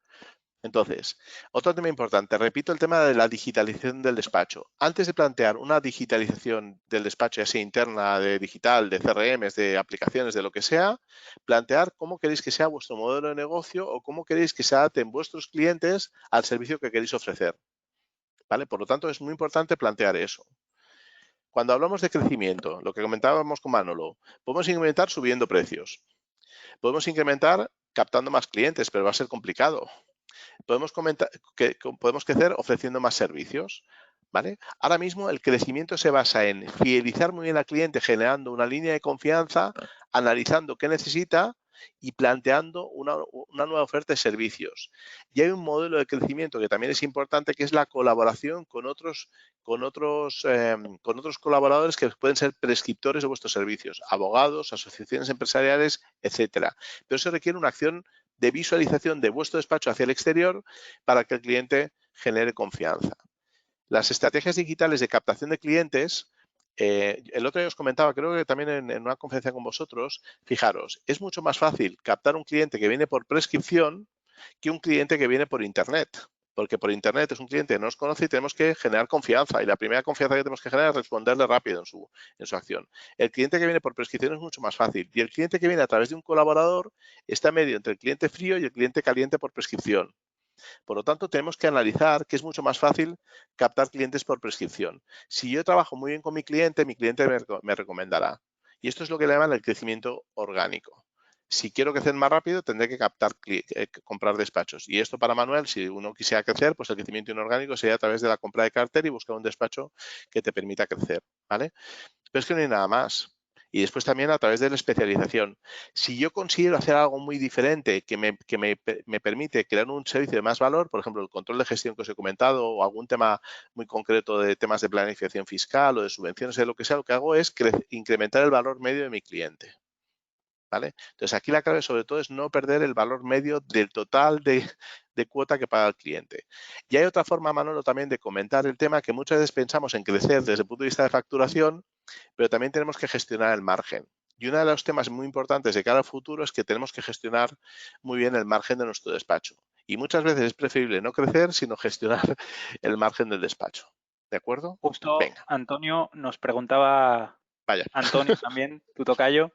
Entonces, otro tema importante, repito el tema de la digitalización del despacho. Antes de plantear una digitalización del despacho, ya sea interna, de digital, de CRMs, de aplicaciones, de lo que sea, plantear cómo queréis que sea vuestro modelo de negocio o cómo queréis que se adapten vuestros clientes al servicio que queréis ofrecer. ¿vale? Por lo tanto, es muy importante plantear eso. Cuando hablamos de crecimiento, lo que comentábamos con Manolo, podemos incrementar subiendo precios. Podemos incrementar captando más clientes, pero va a ser complicado. Podemos crecer ofreciendo más servicios. ¿Vale? Ahora mismo el crecimiento se basa en fidelizar muy bien al cliente, generando una línea de confianza, analizando qué necesita y planteando una nueva oferta de servicios. Y hay un modelo de crecimiento que también es importante, que es la colaboración con otros colaboradores que pueden ser prescriptores de vuestros servicios, abogados, asociaciones empresariales, etcétera. Pero eso requiere una acción de visualización de vuestro despacho hacia el exterior para que el cliente genere confianza. Las estrategias digitales de captación de clientes, el otro día os comentaba, creo que también en una conferencia con vosotros, fijaros, es mucho más fácil captar un cliente que viene por prescripción que un cliente que viene por Internet. Porque por Internet es un cliente que no nos conoce y tenemos que generar confianza. Y la primera confianza que tenemos que generar es responderle rápido en su acción. El cliente que viene por prescripción es mucho más fácil. Y el cliente que viene a través de un colaborador está medio entre el cliente frío y el cliente caliente por prescripción. Por lo tanto, tenemos que analizar que es mucho más fácil captar clientes por prescripción. Si yo trabajo muy bien con mi cliente me recomendará. Y esto es lo que le llaman el crecimiento orgánico. Si quiero crecer más rápido, tendré que comprar despachos. Y esto para Manuel, si uno quisiera crecer, pues el crecimiento inorgánico sería a través de la compra de cartera y buscar un despacho que te permita crecer. ¿Vale? Pero es que no hay nada más. Y después también a través de la especialización. Si yo considero hacer algo muy diferente que me permite crear un servicio de más valor, por ejemplo, el control de gestión que os he comentado o algún tema muy concreto de temas de planificación fiscal o de subvenciones, de lo que sea, lo que hago es incrementar el valor medio de mi cliente. ¿Vale? Entonces, aquí la clave sobre todo es no perder el valor medio del total de cuota que paga el cliente. Y hay otra forma, Manolo, también de comentar el tema, que muchas veces pensamos en crecer desde el punto de vista de facturación, pero también tenemos que gestionar el margen. Y uno de los temas muy importantes de cara al futuro es que tenemos que gestionar muy bien el margen de nuestro despacho. Y muchas veces es preferible no crecer, sino gestionar el margen del despacho. ¿De acuerdo? Justo Venga, Antonio nos preguntaba, vaya. Antonio también, tu tocayo,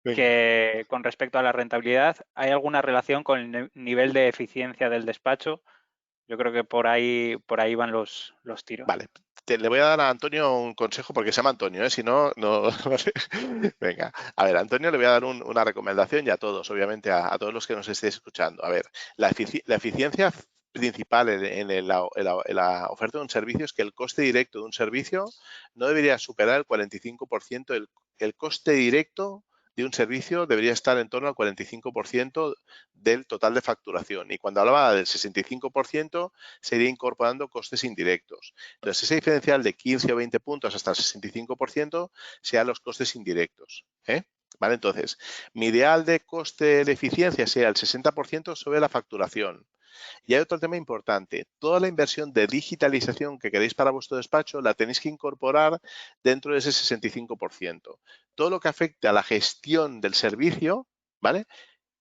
Venga. que con respecto a la rentabilidad, ¿hay alguna relación con el nivel de eficiencia del despacho? Yo creo que por ahí van los tiros. Vale, le voy a dar a Antonio un consejo porque se llama Antonio, ¿eh? Si no, no. Venga, a ver, a Antonio le voy a dar una recomendación y a todos, obviamente, a todos los que nos estéis escuchando. A ver, la eficiencia principal en la oferta de un servicio es que el coste directo de un servicio no debería superar el 45%. El coste directo de un servicio debería estar en torno al 45% del total de facturación. Y cuando hablaba del 65%, se iría incorporando costes indirectos. Entonces, ese diferencial de 15 o 20 puntos hasta el 65% sean los costes indirectos. ¿Vale? Entonces, mi ideal de coste de eficiencia sea el 60% sobre la facturación. Y hay otro tema importante. Toda la inversión de digitalización que queréis para vuestro despacho la tenéis que incorporar dentro de ese 65%. Todo lo que afecte a la gestión del servicio, ¿vale?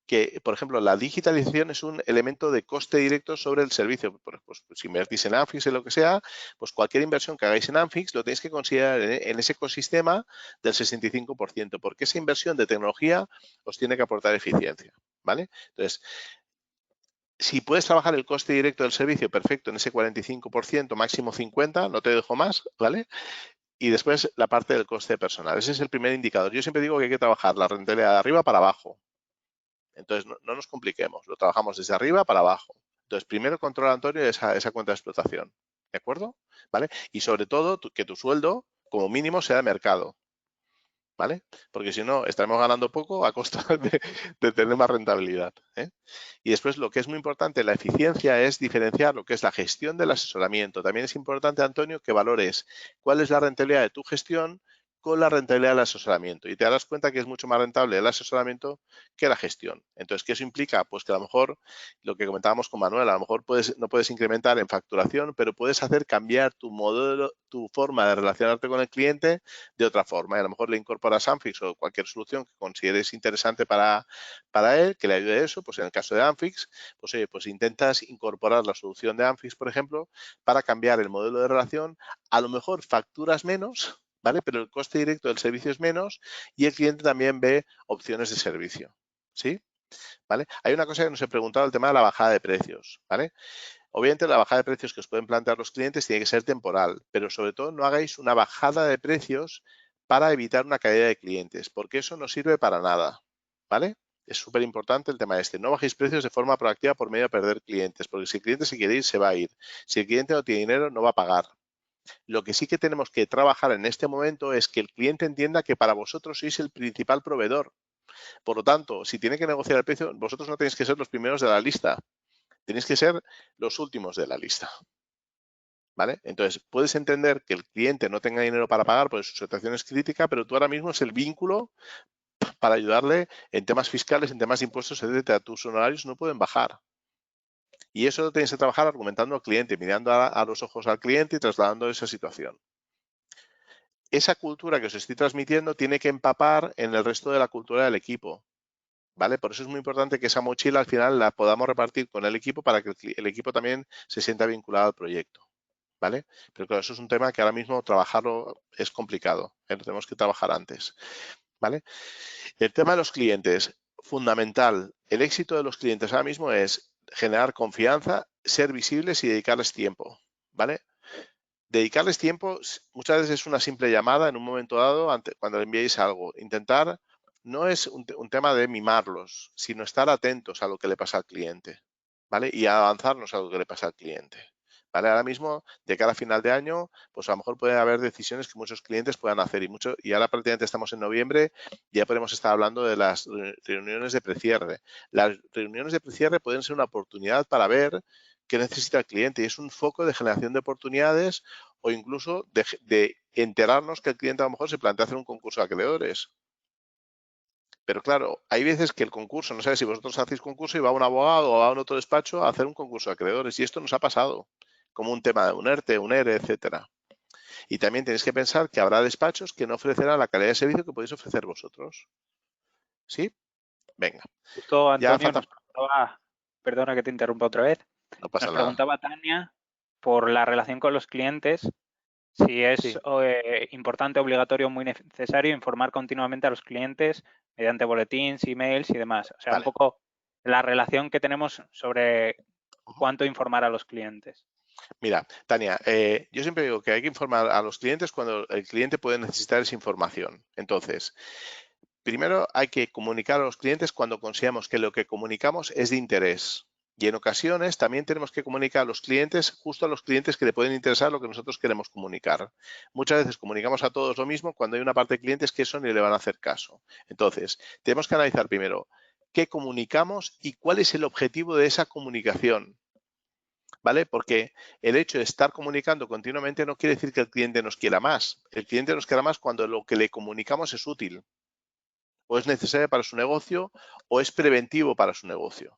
Que, por ejemplo, la digitalización es un elemento de coste directo sobre el servicio. Pues, si invertís en Anfix, en lo que sea, pues cualquier inversión que hagáis en Anfix lo tenéis que considerar en ese ecosistema del 65%, porque esa inversión de tecnología os tiene que aportar eficiencia. ¿Vale? Entonces, si puedes trabajar el coste directo del servicio, perfecto, en ese 45%, máximo 50%, no te dejo más, ¿vale? Y después la parte del coste personal. Ese es el primer indicador. Yo siempre digo que hay que trabajar la rentabilidad de arriba para abajo. Entonces, no nos compliquemos, lo trabajamos desde arriba para abajo. Entonces, primero controla, Antonio, esa cuenta de explotación. ¿De acuerdo? ¿Vale? Y sobre todo, que tu sueldo, como mínimo, sea de mercado. ¿Vale? Porque si no, estaremos ganando poco a costa de tener más rentabilidad. Y después, lo que es muy importante, la eficiencia es diferenciar lo que es la gestión del asesoramiento. También es importante, Antonio, que valores cuál es la rentabilidad de tu gestión con la rentabilidad del asesoramiento. Y te darás cuenta que es mucho más rentable el asesoramiento que la gestión. Entonces, ¿qué eso implica? Pues que a lo mejor, lo que comentábamos con Manuel, a lo mejor no puedes incrementar en facturación, pero puedes hacer cambiar tu modelo, tu forma de relacionarte con el cliente de otra forma. Y a lo mejor le incorporas Anfix o cualquier solución que consideres interesante para él, que le ayude a eso. Pues en el caso de Anfix, pues, oye, pues intentas incorporar la solución de Anfix, por ejemplo, para cambiar el modelo de relación. A lo mejor facturas menos, ¿vale? Pero el coste directo del servicio es menos y el cliente también ve opciones de servicio, ¿sí? ¿Vale? Hay una cosa que nos he preguntado, el tema de la bajada de precios, ¿vale? Obviamente la bajada de precios que os pueden plantear los clientes tiene que ser temporal, pero sobre todo no hagáis una bajada de precios para evitar una caída de clientes, porque eso no sirve para nada, ¿vale? Es súper importante el tema este. No bajéis precios de forma proactiva por medio de perder clientes, porque si el cliente se quiere ir, se va a ir. Si el cliente no tiene dinero, no va a pagar. Lo que sí que tenemos que trabajar en este momento es que el cliente entienda que para vosotros sois el principal proveedor. Por lo tanto, si tiene que negociar el precio, vosotros no tenéis que ser los primeros de la lista. Tenéis que ser los últimos de la lista. ¿Vale? Entonces, puedes entender que el cliente no tenga dinero para pagar porque su situación es crítica, pero tú ahora mismo es el vínculo para ayudarle en temas fiscales, en temas de impuestos, etcétera. Tus honorarios no pueden bajar. Y eso lo tienes que trabajar argumentando al cliente, mirando a los ojos al cliente y trasladando esa situación. Esa cultura que os estoy transmitiendo tiene que empapar en el resto de la cultura del equipo. ¿Vale? Por eso es muy importante que esa mochila al final la podamos repartir con el equipo para que el equipo también se sienta vinculado al proyecto. ¿Vale? Pero claro, eso es un tema que ahora mismo trabajarlo es complicado. Lo tenemos que trabajar antes. ¿Vale? El tema de los clientes, fundamental. El éxito de los clientes ahora mismo es generar confianza, ser visibles y dedicarles tiempo. ¿Vale? Dedicarles tiempo muchas veces es una simple llamada en un momento dado cuando le enviéis algo. Intentar, no es un tema de mimarlos, sino estar atentos a lo que le pasa al cliente, ¿vale? Y avanzarnos a lo que le pasa al cliente, ¿vale? Ahora mismo, de cara a final de año, pues a lo mejor puede haber decisiones que muchos clientes puedan hacer y ahora prácticamente estamos en noviembre, ya podemos estar hablando de las reuniones de precierre. Las reuniones de precierre pueden ser una oportunidad para ver qué necesita el cliente y es un foco de generación de oportunidades o incluso de enterarnos que el cliente a lo mejor se plantea hacer un concurso de acreedores. Pero claro, hay veces que el concurso, no sé si vosotros hacéis concurso y va un abogado o va a un otro despacho a hacer un concurso de acreedores y esto nos ha pasado como un tema de un ERTE, un ERE, etcétera. Y también tenéis que pensar que habrá despachos que no ofrecerán la calidad de servicio que podéis ofrecer vosotros. ¿Sí? Venga. Justo Ya Antonio falta... nos preguntaba, perdona que te interrumpa otra vez, No pasa nos nada. preguntaba Tania por la relación con los clientes, si es Sí. importante, obligatorio, muy necesario informar continuamente a los clientes mediante boletines, emails y demás. O sea, un Vale. poco la relación que tenemos sobre cuánto informar a los clientes. Mira, Tania, yo siempre digo que hay que informar a los clientes cuando el cliente puede necesitar esa información. Entonces, primero hay que comunicar a los clientes cuando consideramos que lo que comunicamos es de interés. Y en ocasiones también tenemos que comunicar a los clientes, justo a los clientes que le pueden interesar lo que nosotros queremos comunicar. Muchas veces comunicamos a todos lo mismo cuando hay una parte de clientes que eso ni le van a hacer caso. Entonces, tenemos que analizar primero qué comunicamos y cuál es el objetivo de esa comunicación. ¿Vale? Porque el hecho de estar comunicando continuamente no quiere decir que el cliente nos quiera más. El cliente nos quiera más cuando lo que le comunicamos es útil, o es necesario para su negocio, o es preventivo para su negocio.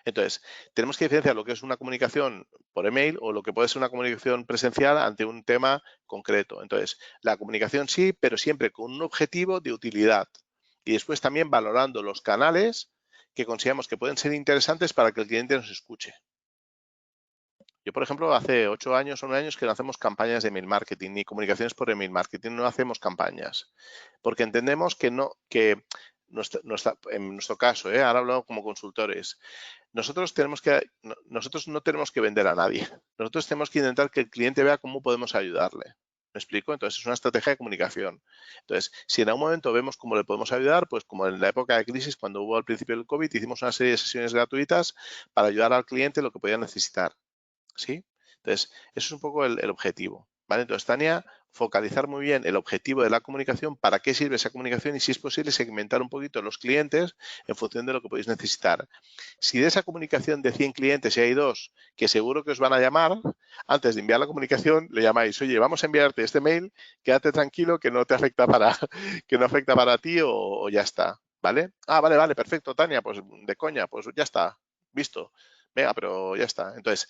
Entonces, tenemos que diferenciar lo que es una comunicación por email o lo que puede ser una comunicación presencial ante un tema concreto. Entonces, la comunicación sí, pero siempre con un objetivo de utilidad. Y después también valorando los canales que consideramos que pueden ser interesantes para que el cliente nos escuche. Yo, por ejemplo, hace 8 años o 9 años que no hacemos campañas de email marketing ni comunicaciones por email marketing, no hacemos campañas. Porque entendemos que no, que en nuestro caso, ahora hablo como consultores, nosotros no tenemos que vender a nadie. Nosotros tenemos que intentar que el cliente vea cómo podemos ayudarle. ¿Me explico? Entonces, es una estrategia de comunicación. Entonces, si en algún momento vemos cómo le podemos ayudar, pues como en la época de crisis, cuando hubo al principio del COVID, hicimos una serie de sesiones gratuitas para ayudar al cliente lo que podía necesitar. ¿Sí? Entonces, eso es un poco el objetivo. ¿Vale? Entonces, Tania, focalizar muy bien el objetivo de la comunicación, para qué sirve esa comunicación y, si es posible, segmentar un poquito los clientes en función de lo que podéis necesitar. Si de esa comunicación de 100 clientes, si hay 2 que seguro que os van a llamar, antes de enviar la comunicación, le llamáis, oye, vamos a enviarte este mail, quédate tranquilo que no te afecta que no afecta para ti o ya está. ¿Vale? Ah, vale, perfecto, Tania, pues de coña, pues ya está, visto. Venga, pero ya está. Entonces,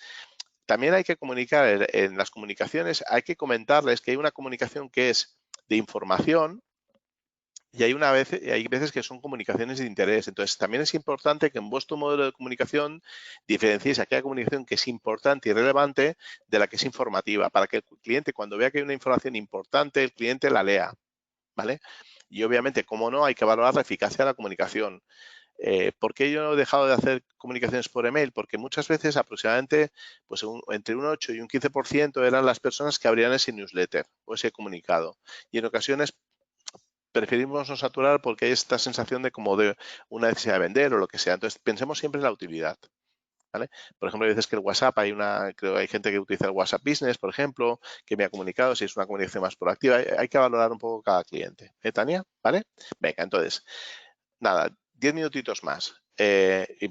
también hay que comunicar en las comunicaciones, hay que comentarles que hay una comunicación que es de información y hay veces que son comunicaciones de interés. Entonces, también es importante que en vuestro modelo de comunicación diferenciéis aquella comunicación que es importante y relevante de la que es informativa, para que el cliente, cuando vea que hay una información importante, el cliente la lea. ¿Vale? Y obviamente, como no, hay que valorar la eficacia de la comunicación. ¿Por qué yo he dejado de hacer comunicaciones por email? Porque muchas veces aproximadamente pues, entre un 8 y un 15% eran las personas que abrían ese newsletter o ese comunicado. Y en ocasiones preferimos no saturar porque hay esta sensación de como de una necesidad de vender o lo que sea. Entonces, pensemos siempre en la utilidad. ¿Vale? Por ejemplo, hay veces que el WhatsApp, creo que hay gente que utiliza el WhatsApp Business, por ejemplo, que me ha comunicado si es una comunicación más proactiva. Hay que valorar un poco cada cliente. Tania? ¿Vale? Venga, entonces, nada, 10 minutitos más. Y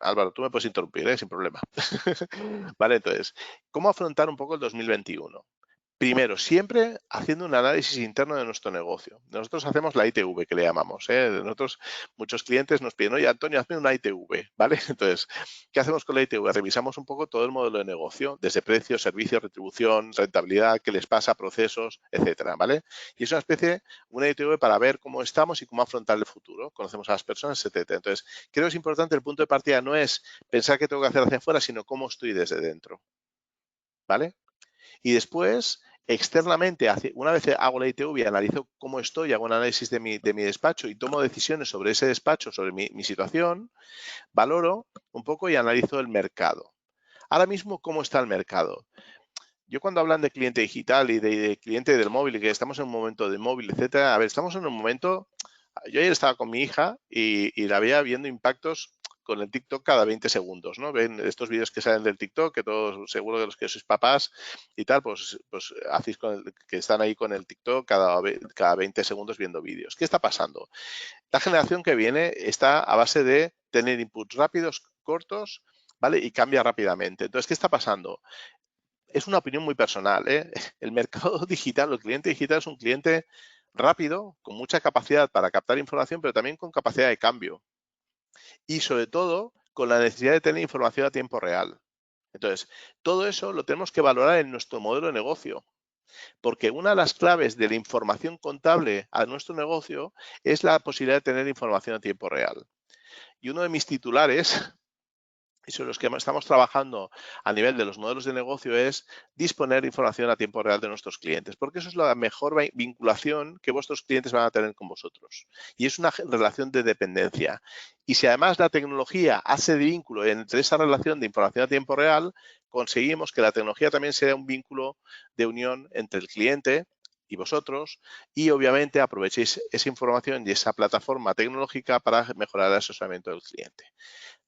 Álvaro, tú me puedes interrumpir, sin problema. Vale, entonces, ¿cómo afrontar un poco el 2021? Primero, siempre haciendo un análisis interno de nuestro negocio. Nosotros hacemos la ITV, que le llamamos. Nosotros, muchos clientes nos piden, oye, Antonio, hazme una ITV, ¿vale? Entonces, ¿qué hacemos con la ITV? Revisamos un poco todo el modelo de negocio, desde precios, servicios, retribución, rentabilidad, qué les pasa, procesos, etcétera, ¿vale? Y es una ITV para ver cómo estamos y cómo afrontar el futuro. Conocemos a las personas, etcétera. Entonces, creo que es importante, el punto de partida no es pensar qué tengo que hacer hacia afuera, sino cómo estoy desde dentro, ¿vale? Y después, externamente, una vez hago la ITV, analizo cómo estoy, hago un análisis de mi despacho y tomo decisiones sobre ese despacho, sobre mi situación, valoro un poco y analizo el mercado. Ahora mismo, ¿cómo está el mercado? Yo cuando hablan de cliente digital y de cliente del móvil y que estamos en un momento de móvil, etcétera, a ver, estamos en un momento. Yo ayer estaba con mi hija y la veía viendo impactos con el TikTok cada 20 segundos, ¿no? Ven estos vídeos que salen del TikTok, que todos, seguro que los que sois papás y tal, pues hacéis que están ahí con el TikTok cada 20 segundos viendo vídeos. ¿Qué está pasando? La generación que viene está a base de tener inputs rápidos, cortos, ¿vale? Y cambia rápidamente. Entonces, ¿qué está pasando? Es una opinión muy personal, ¿eh? El mercado digital, el cliente digital es un cliente rápido, con mucha capacidad para captar información, pero también con capacidad de cambio. Y sobre todo, con la necesidad de tener información a tiempo real. Entonces, todo eso lo tenemos que valorar en nuestro modelo de negocio. Porque una de las claves de la información contable a nuestro negocio es la posibilidad de tener información a tiempo real. Y uno de mis titulares y sobre los que estamos trabajando a nivel de los modelos de negocio es disponer de información a tiempo real de nuestros clientes, porque eso es la mejor vinculación que vuestros clientes van a tener con vosotros. Y es una relación de dependencia. Y si además la tecnología hace de vínculo entre esa relación de información a tiempo real, conseguimos que la tecnología también sea un vínculo de unión entre el cliente y vosotros, y obviamente aprovechéis esa información y esa plataforma tecnológica para mejorar el asesoramiento del cliente.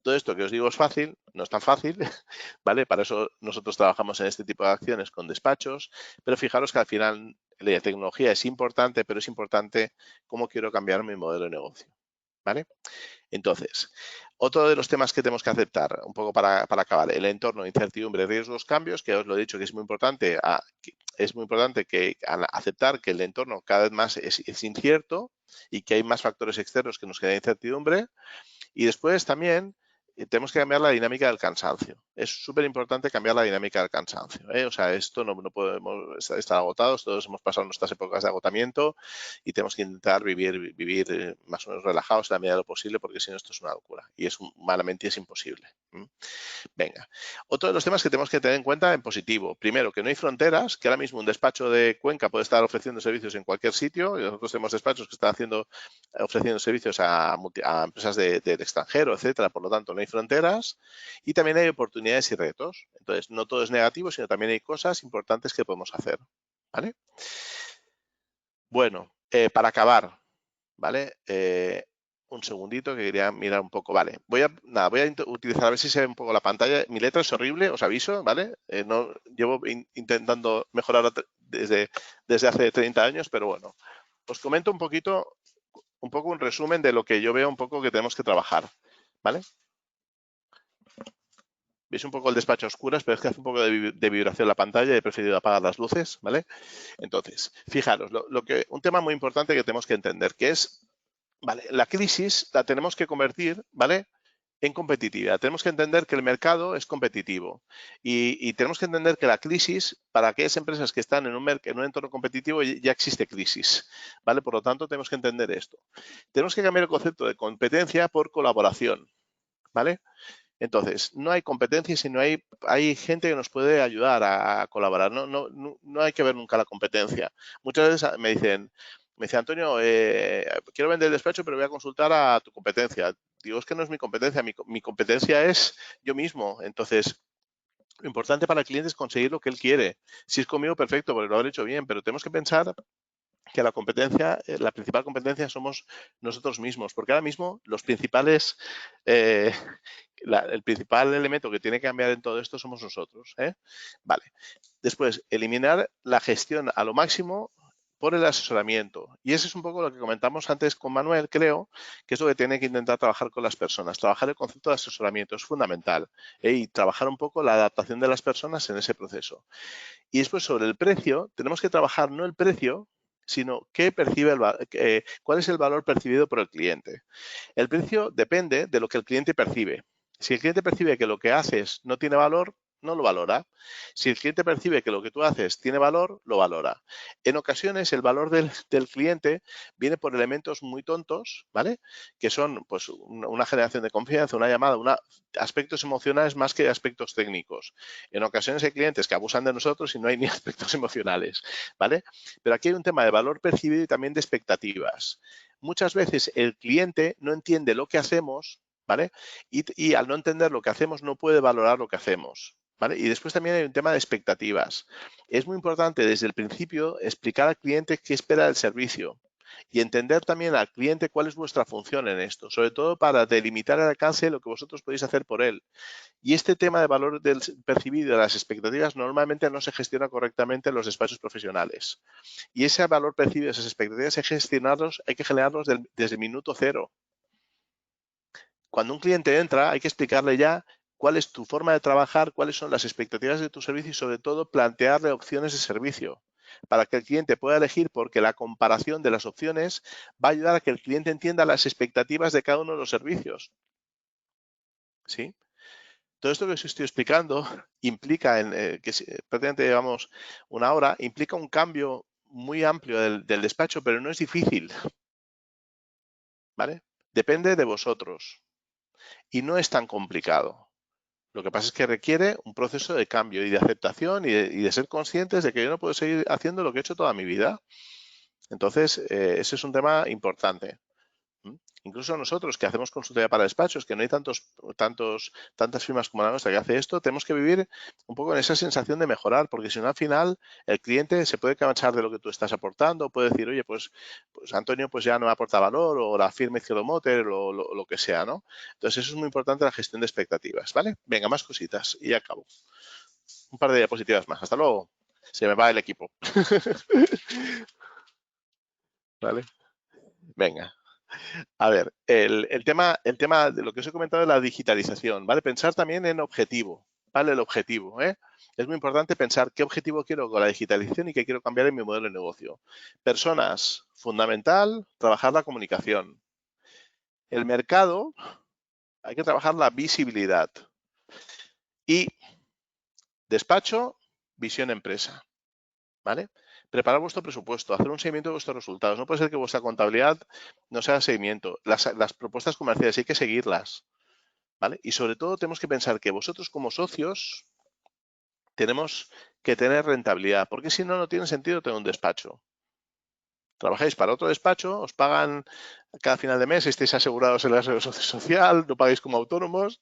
Todo esto que os digo es fácil, no es tan fácil, ¿vale? Para eso nosotros trabajamos en este tipo de acciones con despachos, pero fijaros que al final la tecnología es importante, pero es importante cómo quiero cambiar mi modelo de negocio, ¿vale? Entonces, otro de los temas que tenemos que aceptar, un poco para acabar, el entorno, incertidumbre, riesgos, cambios, que os lo he dicho que es muy importante, aceptar que el entorno cada vez más es incierto y que hay más factores externos que nos crean incertidumbre. Y después también tenemos que cambiar la dinámica del cansancio. Es súper importante cambiar la dinámica del cansancio, ¿eh? O sea, esto no podemos estar agotados, todos hemos pasado nuestras épocas de agotamiento y tenemos que intentar vivir más o menos relajados en la medida de lo posible, porque si no esto es una locura y humanamente es imposible. Venga, otro de los temas que tenemos que tener en cuenta en positivo. Primero, que no hay fronteras, que ahora mismo un despacho de Cuenca puede estar ofreciendo servicios en cualquier sitio y nosotros tenemos despachos que están ofreciendo servicios a empresas del extranjero, etcétera. Por lo tanto, no hay fronteras y también hay oportunidades y retos. Entonces, no todo es negativo, sino también hay cosas importantes que podemos hacer. ¿Vale? Bueno, para acabar, ¿vale? Un segundito que quería mirar un poco. Vale, voy a utilizar, a ver si se ve un poco la pantalla. Mi letra es horrible, os aviso, ¿vale? No, llevo intentando mejorar desde hace 30 años, pero bueno. Os comento un poco un resumen de lo que yo veo un poco que tenemos que trabajar, ¿vale? Veis un poco el despacho a oscuras, pero es que hace un poco de vibración la pantalla y he preferido apagar las luces, ¿vale? Entonces, fijaros, un tema muy importante que tenemos que entender, que es, ¿vale? La crisis la tenemos que convertir, ¿vale?, en competitividad. Tenemos que entender que el mercado es competitivo y tenemos que entender que la crisis, para aquellas empresas que están en un entorno competitivo, ya existe crisis, ¿vale? Por lo tanto, tenemos que entender esto. Tenemos que cambiar el concepto de competencia por colaboración, ¿vale? Entonces, no hay competencia, sino hay gente que nos puede ayudar a colaborar. No hay que ver nunca la competencia. Muchas veces me dice Antonio, quiero vender el despacho, pero voy a consultar a tu competencia. Digo, es que no es mi competencia, mi competencia es yo mismo. Entonces, lo importante para el cliente es conseguir lo que él quiere. Si es conmigo, perfecto, porque lo habré hecho bien, pero tenemos que pensar que la competencia, la principal competencia somos nosotros mismos, porque ahora mismo los principales, el principal elemento que tiene que cambiar en todo esto somos nosotros. Vale. Después, eliminar la gestión a lo máximo por el asesoramiento. Y eso es un poco lo que comentamos antes con Manuel, creo, que es lo que tiene que intentar trabajar con las personas. Trabajar el concepto de asesoramiento es fundamental. Y trabajar un poco la adaptación de las personas en ese proceso. Y después, sobre el precio, tenemos que trabajar no el precio, sino cuál es el valor percibido por el cliente. El precio depende de lo que el cliente percibe. Si el cliente percibe que lo que haces no tiene valor, no lo valora. Si el cliente percibe que lo que tú haces tiene valor, lo valora. En ocasiones el valor del cliente viene por elementos muy tontos, ¿vale? Que son pues una generación de confianza, una llamada, aspectos emocionales más que aspectos técnicos. En ocasiones hay clientes que abusan de nosotros y no hay ni aspectos emocionales, ¿vale? Pero aquí hay un tema de valor percibido y también de expectativas. Muchas veces el cliente no entiende lo que hacemos, ¿vale? Y al no entender lo que hacemos no puede valorar lo que hacemos, ¿vale? Y después también hay un tema de expectativas. Es muy importante desde el principio explicar al cliente qué espera del servicio y entender también al cliente cuál es vuestra función en esto, sobre todo para delimitar el alcance de lo que vosotros podéis hacer por él. Y este tema de valor del percibido de las expectativas normalmente no se gestiona correctamente en los despachos profesionales. Y ese valor percibido, esas expectativas, hay que generarlos desde el minuto cero. Cuando un cliente entra, hay que explicarle ya cuál es tu forma de trabajar, cuáles son las expectativas de tu servicio y, sobre todo, plantearle opciones de servicio para que el cliente pueda elegir, porque la comparación de las opciones va a ayudar a que el cliente entienda las expectativas de cada uno de los servicios. ¿Sí? Todo esto que os estoy explicando implica, prácticamente llevamos una hora, implica un cambio muy amplio del despacho, pero no es difícil. ¿Vale? Depende de vosotros y no es tan complicado. Lo que pasa es que requiere un proceso de cambio y de aceptación y de ser conscientes de que yo no puedo seguir haciendo lo que he hecho toda mi vida. Entonces, ese es un tema importante. Incluso nosotros que hacemos consultoría para despachos, que no hay tantas firmas como la nuestra que hace esto, tenemos que vivir un poco en esa sensación de mejorar, porque si no, al final el cliente se puede cansar de lo que tú estás aportando, puede decir, oye, pues Antonio pues ya no me aporta valor, o la firma Izquierdo Motor, o lo que sea, ¿no? Entonces, eso es muy importante, la gestión de expectativas, ¿vale? Venga, más cositas y ya acabo. Un par de diapositivas más. Hasta luego. Se me va el equipo. ¿Vale? Venga. A ver, el tema de lo que os he comentado de la digitalización, ¿vale? Pensar también en objetivo, ¿vale? El objetivo, ¿eh? Es muy importante pensar qué objetivo quiero con la digitalización y qué quiero cambiar en mi modelo de negocio. Personas, fundamental, trabajar la comunicación. El mercado, hay que trabajar la visibilidad. Y despacho, visión empresa, ¿vale? Preparar vuestro presupuesto, hacer un seguimiento de vuestros resultados. No puede ser que vuestra contabilidad no sea seguimiento. Las propuestas comerciales hay que seguirlas, ¿vale? Y sobre todo tenemos que pensar que vosotros como socios tenemos que tener rentabilidad, porque si no, no tiene sentido tener un despacho. Trabajáis para otro despacho, os pagan cada final de mes, estéis asegurados en la seguridad social, no pagáis como autónomos,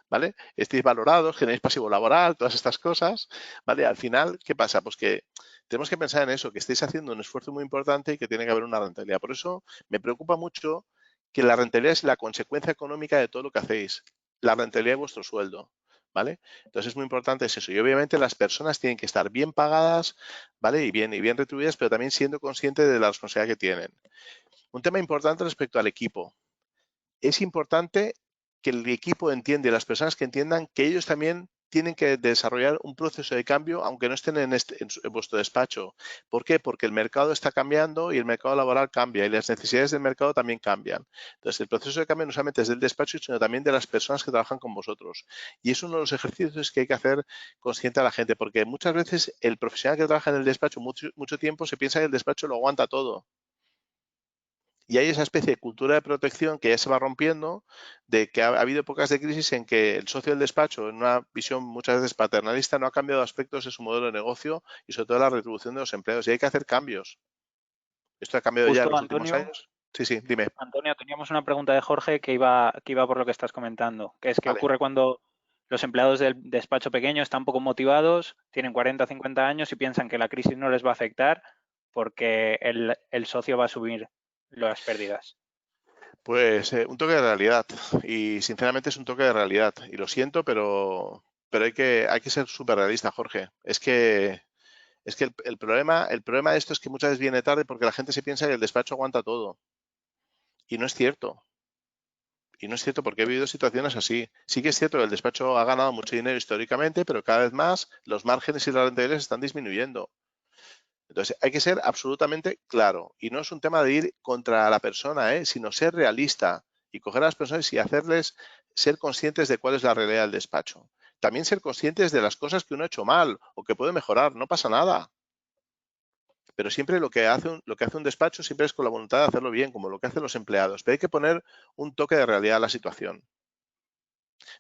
¿vale? Estéis valorados, generáis pasivo laboral, todas estas cosas, ¿vale? Al final, ¿qué pasa? Pues que tenemos que pensar en eso, que estéis haciendo un esfuerzo muy importante y que tiene que haber una rentabilidad. Por eso me preocupa mucho que la rentabilidad es la consecuencia económica de todo lo que hacéis, la rentabilidad de vuestro sueldo, ¿vale? Entonces es muy importante eso. Y obviamente las personas tienen que estar bien pagadas, ¿vale? Y bien retribuidas, pero también siendo conscientes de la responsabilidad que tienen. Un tema importante respecto al equipo. Es importante que el equipo entienda y las personas que entiendan que ellos también tienen que desarrollar un proceso de cambio, aunque no estén en vuestro despacho. ¿Por qué? Porque el mercado está cambiando y el mercado laboral cambia y las necesidades del mercado también cambian. Entonces, el proceso de cambio no solamente es del despacho, sino también de las personas que trabajan con vosotros. Y es uno de los ejercicios que hay que hacer consciente a la gente, porque muchas veces el profesional que trabaja en el despacho mucho tiempo se piensa que el despacho lo aguanta todo. Y hay esa especie de cultura de protección que ya se va rompiendo, de que ha habido épocas de crisis en que el socio del despacho, en una visión muchas veces paternalista, no ha cambiado aspectos de su modelo de negocio y sobre todo la retribución de los empleados. Y hay que hacer cambios. Esto ha cambiado ya en Justo, los últimos Antonio, años. Sí, sí, dime. Antonio, teníamos una pregunta de Jorge que iba por lo que estás comentando, que es qué Vale. ocurre cuando los empleados del despacho pequeño están poco motivados, tienen 40 o 50 años y piensan que la crisis no les va a afectar porque el socio va a subir las pérdidas. Pues un toque de realidad. Y sinceramente es un toque de realidad. Y lo siento, pero hay que ser súper realista, Jorge. Es que el problema de esto es que muchas veces viene tarde porque la gente se piensa que el despacho aguanta todo. Y no es cierto. Y no es cierto porque he vivido situaciones así. Sí que es cierto que el despacho ha ganado mucho dinero históricamente, pero cada vez más los márgenes y las rentabilidades están disminuyendo. Entonces, hay que ser absolutamente claro. Y no es un tema de ir contra la persona, sino ser realista y coger a las personas y hacerles ser conscientes de cuál es la realidad del despacho. También ser conscientes de las cosas que uno ha hecho mal o que puede mejorar. No pasa nada. Pero siempre lo que hace un despacho siempre es con la voluntad de hacerlo bien, como lo que hacen los empleados. Pero hay que poner un toque de realidad a la situación.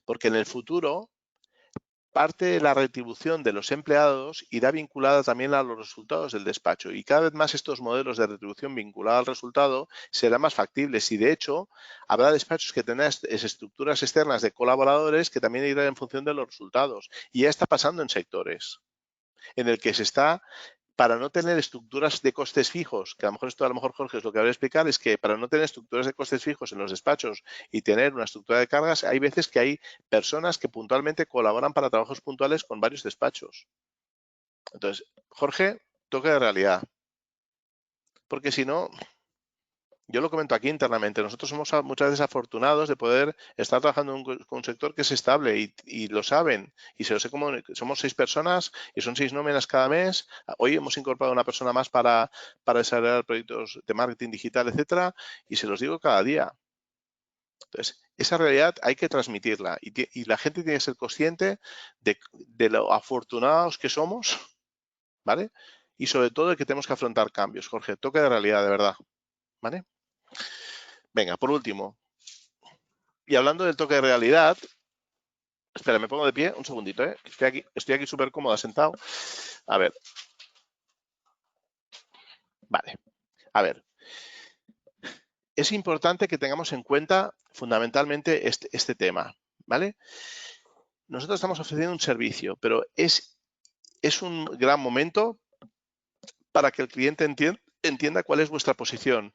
Porque en el futuro parte de la retribución de los empleados irá vinculada también a los resultados del despacho y cada vez más estos modelos de retribución vinculada al resultado serán más factibles y de hecho habrá despachos que tendrán estructuras externas de colaboradores que también irán en función de los resultados y ya está pasando en sectores en el que se está para no tener estructuras de costes fijos, que a lo mejor Jorge es lo que voy a explicar, es que para no tener estructuras de costes fijos en los despachos y tener una estructura de cargas, hay veces que hay personas que puntualmente colaboran para trabajos puntuales con varios despachos. Entonces, Jorge, toque de realidad, porque si no, yo lo comento aquí internamente, nosotros somos muchas veces afortunados de poder estar trabajando con un sector que es estable y lo saben. Y se lo sé como somos 6 personas y son 6 nóminas cada mes. Hoy hemos incorporado una persona más para desarrollar proyectos de marketing digital, etcétera, y se los digo cada día. Entonces, esa realidad hay que transmitirla y la gente tiene que ser consciente de lo afortunados que somos, ¿vale? Y sobre todo de que tenemos que afrontar cambios, Jorge. Toque de realidad, de verdad, ¿vale? Venga, por último, y hablando del toque de realidad, espera, me pongo de pie un segundito, ¿eh? Estoy aquí súper cómoda sentado. A ver, vale. A ver, es importante que tengamos en cuenta fundamentalmente este tema, ¿vale? Nosotros estamos ofreciendo un servicio, pero es un gran momento para que el cliente entienda cuál es vuestra posición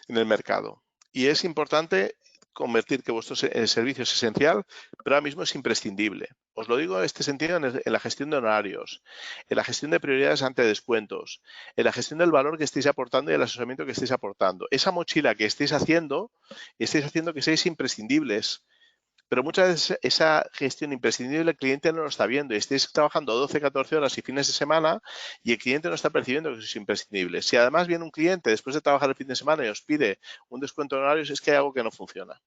en el mercado. Y es importante convertir que vuestro servicio es esencial, pero ahora mismo es imprescindible. Os lo digo en este sentido en la gestión de honorarios, en la gestión de prioridades ante descuentos, en la gestión del valor que estéis aportando y el asesoramiento que estéis aportando. Esa mochila que estáis haciendo que seáis imprescindibles. Pero muchas veces esa gestión imprescindible el cliente no lo está viendo y estáis trabajando 12, 14 horas y fines de semana y el cliente no está percibiendo que es imprescindible. Si además viene un cliente después de trabajar el fin de semana y os pide un descuento en horarios, es que hay algo que no funciona.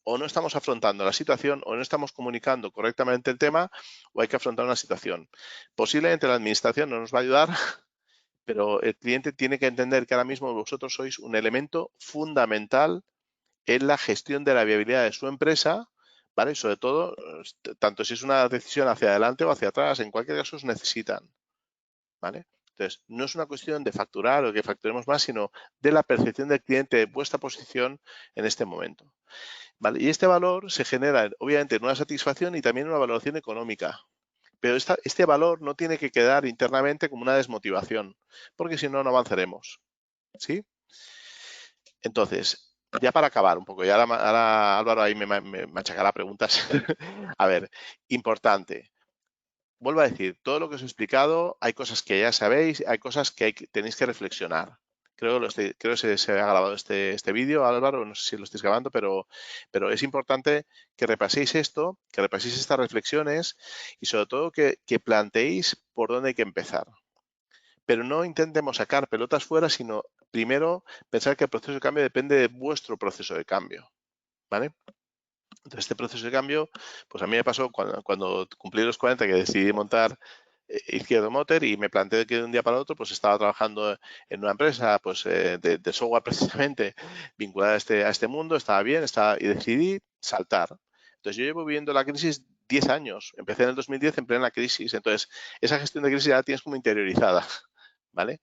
O no estamos afrontando la situación o no estamos comunicando correctamente el tema o hay que afrontar una situación. Posiblemente la administración no nos va a ayudar, pero el cliente tiene que entender que ahora mismo vosotros sois un elemento fundamental en la gestión de la viabilidad de su empresa, ¿vale? Y sobre todo, tanto si es una decisión hacia adelante o hacia atrás, en cualquier caso os necesitan, ¿vale? Entonces, no es una cuestión de facturar o que facturemos más, sino de la percepción del cliente de vuestra posición en este momento, ¿vale? Y este valor se genera, obviamente, en una satisfacción y también en una valoración económica. Pero este valor no tiene que quedar internamente como una desmotivación, porque si no, no avanzaremos, ¿sí? Entonces, ya para acabar un poco, y ahora Álvaro ahí me machacará preguntas. A ver, importante. Vuelvo a decir, todo lo que os he explicado, hay cosas que ya sabéis, hay cosas que tenéis que reflexionar. Creo que se ha grabado este vídeo, Álvaro, no sé si lo estáis grabando, pero es importante que repaséis esto, que repaséis estas reflexiones y sobre todo que planteéis por dónde hay que empezar. Pero no intentemos sacar pelotas fuera, sino primero pensar que el proceso de cambio depende de vuestro proceso de cambio, ¿vale? Entonces, este proceso de cambio, pues a mí me pasó cuando cumplí los 40 que decidí montar Izquierdo Motor y me planteé que de un día para otro pues estaba trabajando en una empresa pues de software precisamente vinculada a este mundo, estaba bien, y decidí saltar. Entonces yo llevo viviendo la crisis 10 años, empecé en el 2010 en plena crisis, entonces esa gestión de crisis ya la tienes como interiorizada. ¿vale?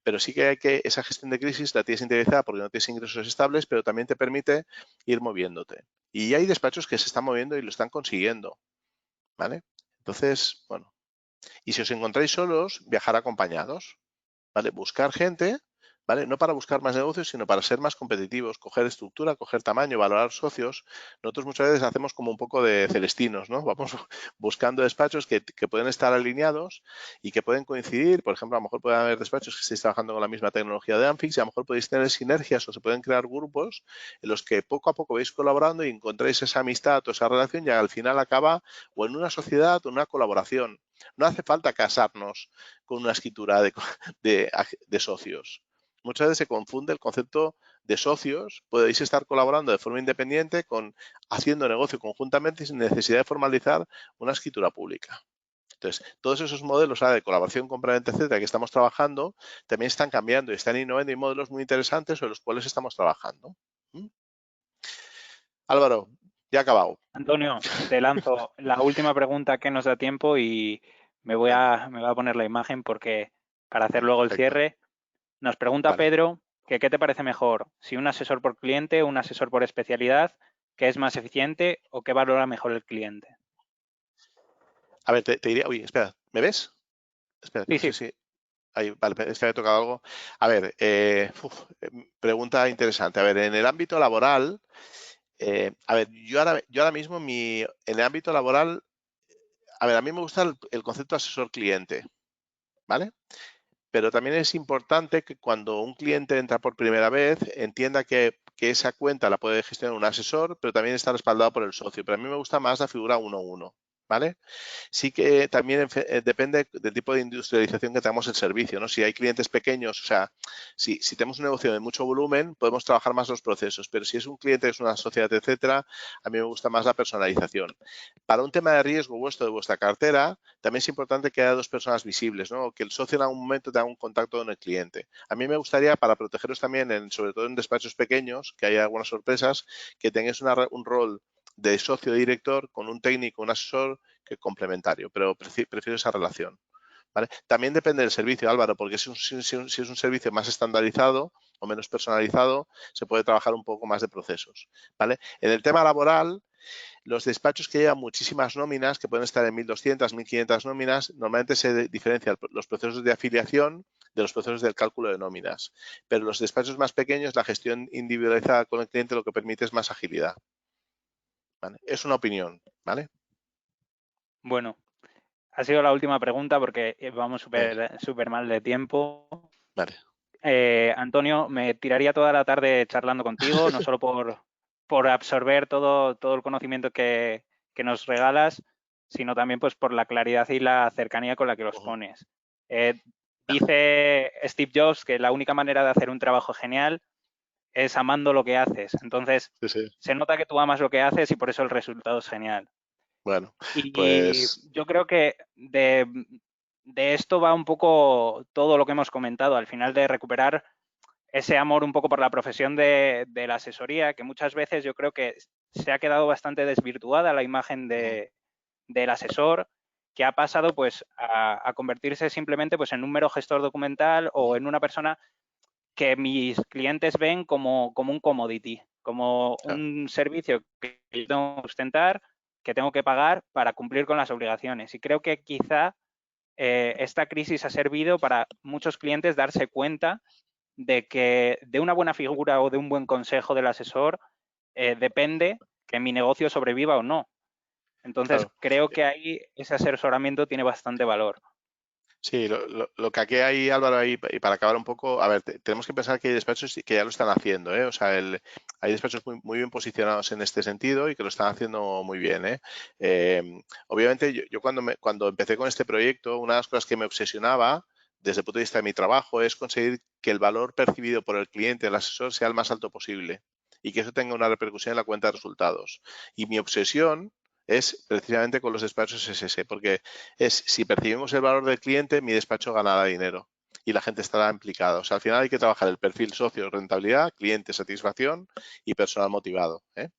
Pero sí que hay que, esa gestión de crisis la tienes interiorizada porque no tienes ingresos estables, pero también te permite ir moviéndote. Y hay despachos que se están moviendo y lo están consiguiendo, ¿vale? Entonces, bueno, y si os encontráis solos, viajar acompañados, ¿vale? Buscar gente, ¿vale? No para buscar más negocios, sino para ser más competitivos, coger estructura, coger tamaño, valorar socios. Nosotros muchas veces hacemos como un poco de celestinos, ¿no? Vamos buscando despachos que pueden estar alineados y que pueden coincidir. Por ejemplo, a lo mejor pueden haber despachos que estéis trabajando con la misma tecnología de Amfix y a lo mejor podéis tener sinergias o se pueden crear grupos en los que poco a poco vais colaborando y encontráis esa amistad o esa relación y al final acaba o en una sociedad o en una colaboración. No hace falta casarnos con una escritura de socios. Muchas veces se confunde el concepto de socios. Podéis estar colaborando de forma independiente con haciendo negocio conjuntamente sin necesidad de formalizar una escritura pública. Entonces, todos esos modelos de colaboración, compraventa, etcétera, que estamos trabajando, también están cambiando y están innovando y modelos muy interesantes sobre los cuales estamos trabajando. ¿Mm? Álvaro, ya he acabado. Antonio, te lanzo la última pregunta que nos da tiempo y Venga, me voy a poner la imagen porque para hacer luego el perfecto. cierre, nos pregunta Vale. Pedro que qué te parece mejor, si un asesor por cliente o un asesor por especialidad, qué es más eficiente o qué valora mejor el cliente. A ver, te diría, uy, espera, ¿me ves? Espera, que Sí, no sé sí, si ahí, vale, es que había tocado algo. A ver, pregunta interesante. A ver, en el ámbito laboral, a ver, yo ahora mismo en el ámbito laboral, a ver, a mí me gusta el concepto asesor-cliente, ¿vale? Pero también es importante que cuando un cliente entra por primera vez, entienda que esa cuenta la puede gestionar un asesor, pero también está respaldado por el socio. Pero a mí me gusta más la figura 1-1, ¿vale? Sí que también depende del tipo de industrialización que tengamos el servicio, ¿no? Si hay clientes pequeños, o sea, si tenemos un negocio de mucho volumen, podemos trabajar más los procesos, pero si es un cliente, es una sociedad, etcétera, a mí me gusta más la personalización. Para un tema de riesgo vuestro de vuestra cartera, también es importante que haya dos personas visibles, ¿no? Que el socio en algún momento tenga un contacto con el cliente. A mí me gustaría, para protegeros también, sobre todo en despachos pequeños, que haya algunas sorpresas, que tengáis un rol de socio director con un técnico, un asesor que complementario, pero prefiero esa relación. ¿Vale? También depende del servicio, Álvaro, porque si es un servicio más estandarizado o menos personalizado, se puede trabajar un poco más de procesos. ¿Vale? En el tema laboral, los despachos que llevan muchísimas nóminas, que pueden estar en 1.200, 1.500 nóminas, normalmente se diferencian los procesos de afiliación de los procesos del cálculo de nóminas. Pero los despachos más pequeños, la gestión individualizada con el cliente lo que permite es más agilidad. ¿Vale? Es una opinión, ¿vale? bueno, ha sido la última pregunta porque vamos Venga, súper mal de tiempo. vale. Antonio, me tiraría toda la tarde charlando contigo, no solo por absorber todo el conocimiento que nos regalas, sino también pues por la claridad y la cercanía con la que los pones. Eh, dice Steve Jobs que la única manera de hacer un trabajo genial es amando lo que haces. Entonces, Sí, sí. se nota que tú amas lo que haces y por eso el resultado es genial. Bueno, Y pues yo creo que de esto va un poco todo lo que hemos comentado, al final de recuperar ese amor un poco por la profesión de la asesoría, que muchas veces yo creo que se ha quedado bastante desvirtuada la imagen del asesor, que ha pasado pues a convertirse simplemente pues en un mero gestor documental o en una persona que mis clientes ven como un commodity, como claro, un servicio que yo tengo que sustentar, que tengo que pagar para cumplir con las obligaciones. Y creo que quizá esta crisis ha servido para muchos clientes darse cuenta de que de una buena figura o de un buen consejo del asesor depende que mi negocio sobreviva o no. Entonces, claro. creo que ahí ese asesoramiento tiene bastante valor. Sí, lo que aquí hay, Álvaro, ahí, y para acabar un poco, a ver, tenemos que pensar que hay despachos que ya lo están haciendo, ¿eh? O sea, hay despachos muy bien posicionados en este sentido y que lo están haciendo muy bien, ¿eh? Obviamente, yo cuando empecé con este proyecto, una de las cosas que me obsesionaba desde el punto de vista de mi trabajo es conseguir que el valor percibido por el cliente, el asesor, sea el más alto posible y que eso tenga una repercusión en la cuenta de resultados. Y mi obsesión es precisamente con los despachos es ese, porque si percibimos el valor del cliente, mi despacho ganará dinero y la gente estará implicada. O sea, al final hay que trabajar el perfil socio, rentabilidad, cliente, satisfacción y personal motivado, ¿eh?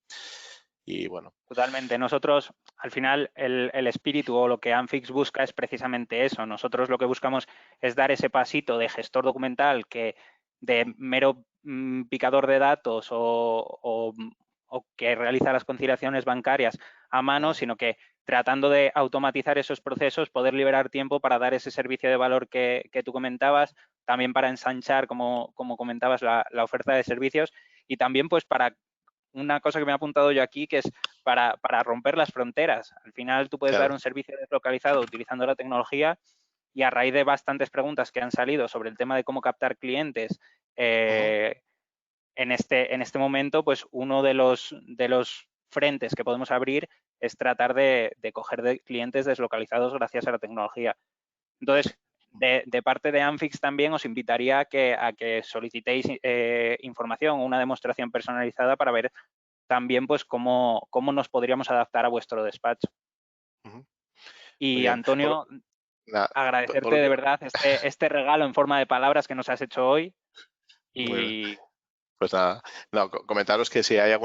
Y bueno. Totalmente. Nosotros, al final, el espíritu o lo que Anfix busca es precisamente eso. Nosotros lo que buscamos es dar ese pasito de gestor documental que de mero picador de datos o que realiza las conciliaciones bancarias a mano, sino que tratando de automatizar esos procesos, poder liberar tiempo para dar ese servicio de valor que tú comentabas, también para ensanchar, como comentabas, la oferta de servicios y también pues para una cosa que me he apuntado yo aquí, que es para romper las fronteras. Al final tú puedes dar Claro. un servicio deslocalizado utilizando la tecnología y a raíz de bastantes preguntas que han salido sobre el tema de cómo captar clientes, en este momento, pues uno de los frentes que podemos abrir es tratar de coger clientes deslocalizados gracias a la tecnología. Entonces, de parte de Anfix también os invitaría a que solicitéis información o una demostración personalizada para ver también pues cómo nos podríamos adaptar a vuestro despacho. Ujú. Muy Y bien. Antonio, Nada, agradecerte de verdad este regalo en forma de palabras que nos has hecho hoy muy bien. y Pues nada, no, comentaros que si hay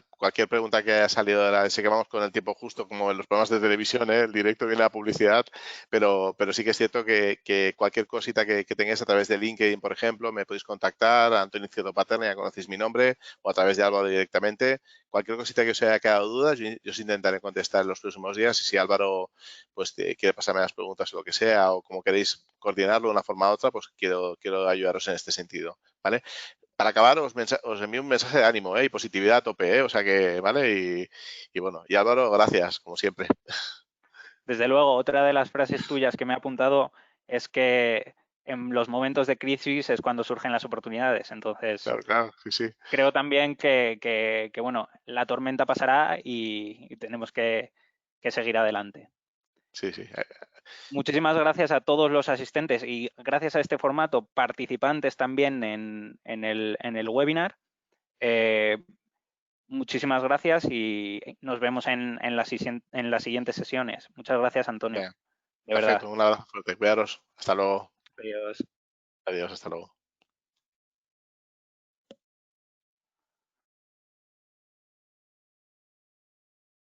cualquier pregunta que haya salido sé que vamos con el tiempo justo como en los programas de televisión, el directo viene la publicidad, pero sí que es cierto que cualquier cosita que tengáis a través de LinkedIn, por ejemplo, me podéis contactar, Antonio Izquierdo Paterna, ya conocéis mi nombre, o a través de Álvaro directamente. Cualquier cosita que os haya quedado dudas, yo os intentaré contestar en los próximos días y si Álvaro pues quiere pasarme las preguntas o lo que sea, o como queréis coordinarlo de una forma u otra, pues quiero ayudaros en este sentido, ¿vale? Para acabar, os envío un mensaje de ánimo, y positividad a tope, o sea que, ¿vale? Y bueno, y Álvaro, gracias, como siempre. desde luego otra de las frases tuyas que me he apuntado es que en los momentos de crisis es cuando surgen las oportunidades. Entonces, Claro, claro, sí, sí. creo también que bueno, la tormenta pasará y tenemos que seguir adelante. Sí, sí. Muchísimas gracias a todos los asistentes y gracias a este formato, participantes también en el webinar. Eh, muchísimas gracias y nos vemos en las siguientes sesiones. Muchas gracias, Antonio. Venga, De verdad. perfecto, un abrazo fuerte, cuidaros. Hasta luego. Adiós. Adiós, hasta luego.